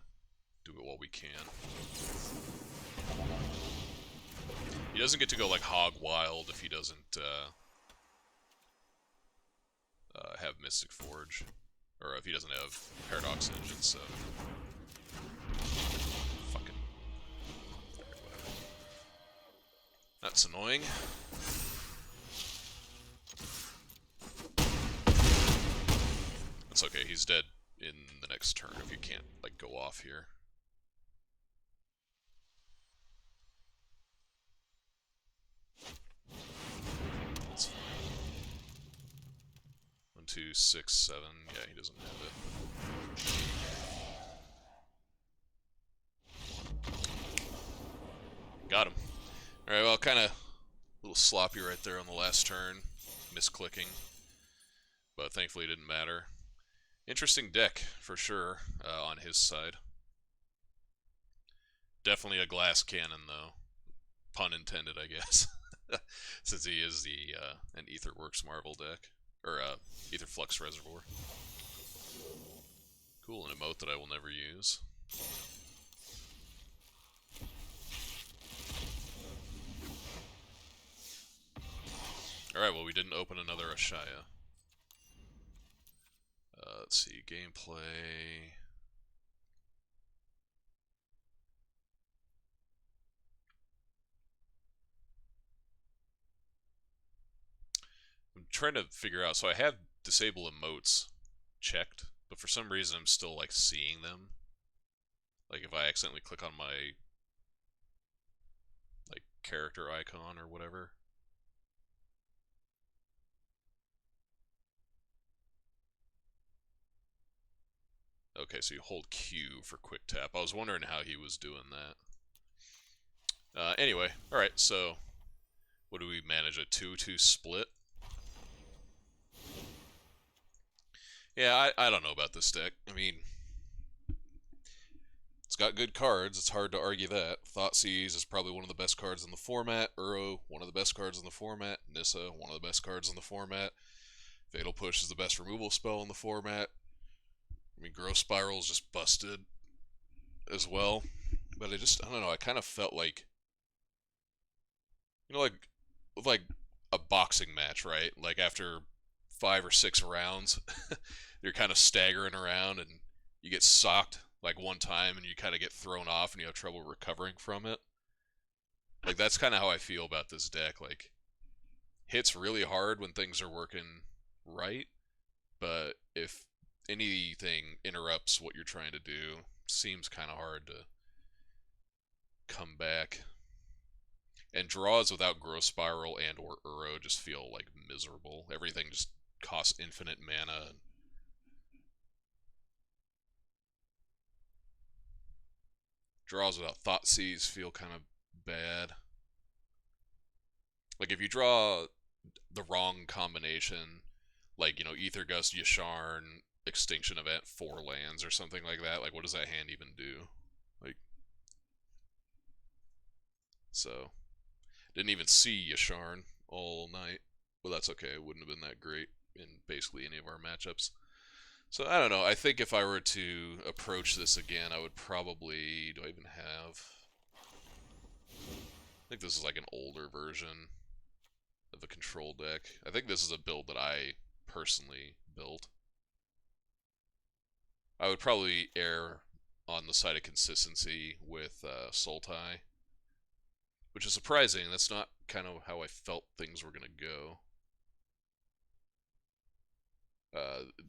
do it while we can. He doesn't get to go like hog wild if he doesn't have Mystic Forge, or if he doesn't have Paradox Engine, so fucking that's annoying. That's okay, he's dead in the next turn if you can't like go off here. That's fine. 1, 2, 6, 7. Yeah, he doesn't have it. Got him. Alright, well, kind of a little sloppy right there on the last turn. Misclicking. But thankfully it didn't matter. Interesting deck, for sure, on his side. Definitely a glass cannon, though. Pun intended, I guess. Since he is an Aetherworks Marvel deck. Or, Aetherflux Reservoir. Cool, an emote that I will never use. Alright, well, we didn't open another Ashaya. Let's see, gameplay. I'm trying to figure out, so I have disable emotes checked, but for some reason I'm still like seeing them. Like if I accidentally click on my like character icon or whatever. Okay, so you hold Q for quick tap. I was wondering how he was doing that. Anyway, alright, so what do we manage? A 2-2 split? Yeah, I don't know about this deck. I mean, it's got good cards. It's hard to argue that. Thoughtseize is probably one of the best cards in the format. Uro, one of the best cards in the format. Nissa, one of the best cards in the format. Fatal Push is the best removal spell in the format. I mean, Growth Spiral is just busted as well. But I don't know, I kind of felt like, you know, like a boxing match, right? Like after 5 or 6 rounds, you're kind of staggering around and you get socked like one time and you kind of get thrown off and you have trouble recovering from it. Like that's kind of how I feel about this deck. Like hits really hard when things are working right, but if anything interrupts what you're trying to do, seems kind of hard to come back. And draws without Growth Spiral and or Uro just feel like miserable. Everything just costs infinite mana. Draws without Thoughtseize feel kind of bad. Like if you draw the wrong combination, like, you know, Ether Gust, Yasharn, Extinction Event, 4 lands or something like that, like what does that hand even do? Like, so, didn't even see Yasharn all night. Well, that's okay, it wouldn't have been that great in basically any of our matchups. So, I don't know, I think if I were to approach this again, I would probably, do I even have, I think this is like an older version of a control deck. I think this is a build that I personally built. I would probably err on the side of consistency with Sultai, which is surprising. That's not kind of how I felt things were going to go.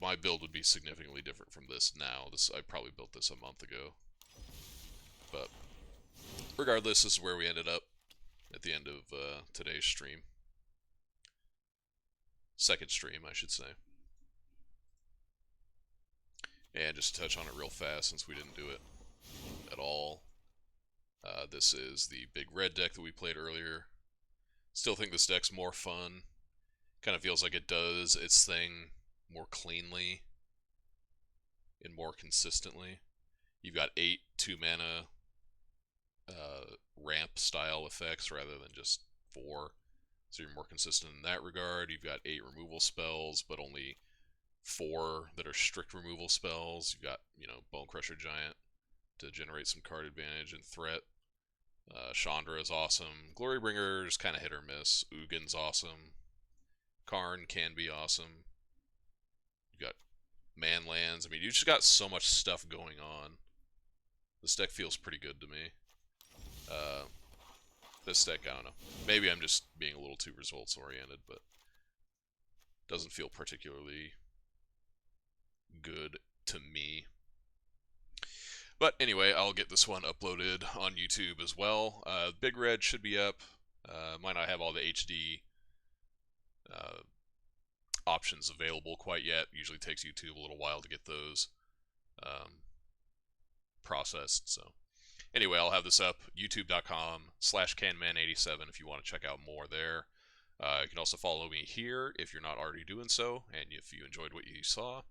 My build would be significantly different from this now. I probably built this a month ago. But regardless, this is where we ended up at the end of today's stream. Second stream, I should say. And just to touch on it real fast, since we didn't do it at all. This is the big red deck that we played earlier. Still think this deck's more fun. Kind of feels like it does its thing more cleanly and more consistently. You've got 8 2-mana ramp style effects rather than just 4. So you're more consistent in that regard. You've got 8 removal spells, but only 4 that are strict removal spells. You've got, you know, Bone Crusher Giant to generate some card advantage and threat. Chandra is awesome. Glorybringer is kind of hit or miss. Ugin's awesome. Karn can be awesome. You got Manlands. I mean, you just got so much stuff going on. This deck feels pretty good to me. This deck, I don't know. Maybe I'm just being a little too results oriented, but doesn't feel particularly good to me. But anyway, I'll get this one uploaded on YouTube as well. Big Red should be up. Might not have all the HD options available quite yet. Usually takes YouTube a little while to get those processed. So Anyway, I'll have this up, youtube.com/canman87 if you want to check out more there. You can also follow me here if you're not already doing so, and if you enjoyed what you saw.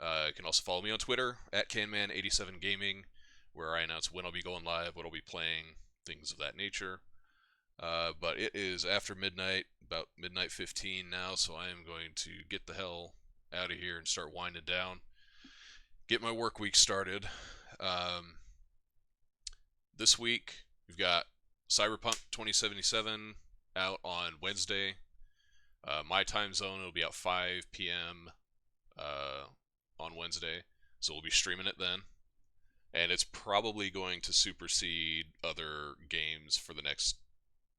You can also follow me on Twitter @canman87gaming, where I announce when I'll be going live, what I'll be playing, things of that nature. But it is after midnight, about midnight 15 now, so I am going to get the hell out of here and start winding down. Get my work week started. This week, we've got Cyberpunk 2077 out on Wednesday. My time zone, it'll be at 5 p.m. On Wednesday, so we'll be streaming it then. And it's probably going to supersede other games for the next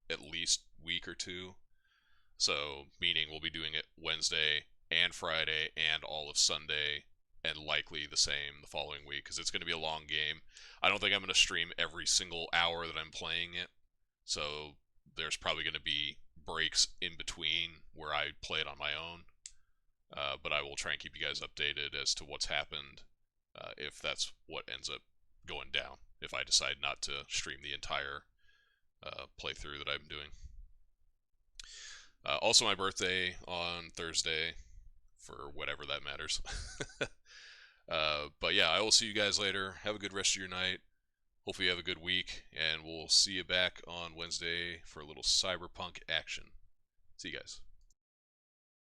at least week or two. So, meaning we'll be doing it Wednesday and Friday and all of Sunday, and likely the same the following week, because it's going to be a long game. I don't think I'm going to stream every single hour that I'm playing it, so there's probably going to be breaks in between where I play it on my own. But I will try and keep you guys updated as to what's happened, if that's what ends up going down, if I decide not to stream the entire playthrough that I'm doing. Also my birthday on Thursday, for whatever that matters. But yeah, I will see you guys later. Have a good rest of your night. Hopefully you have a good week, and we'll see you back on Wednesday for a little cyberpunk action. See you guys.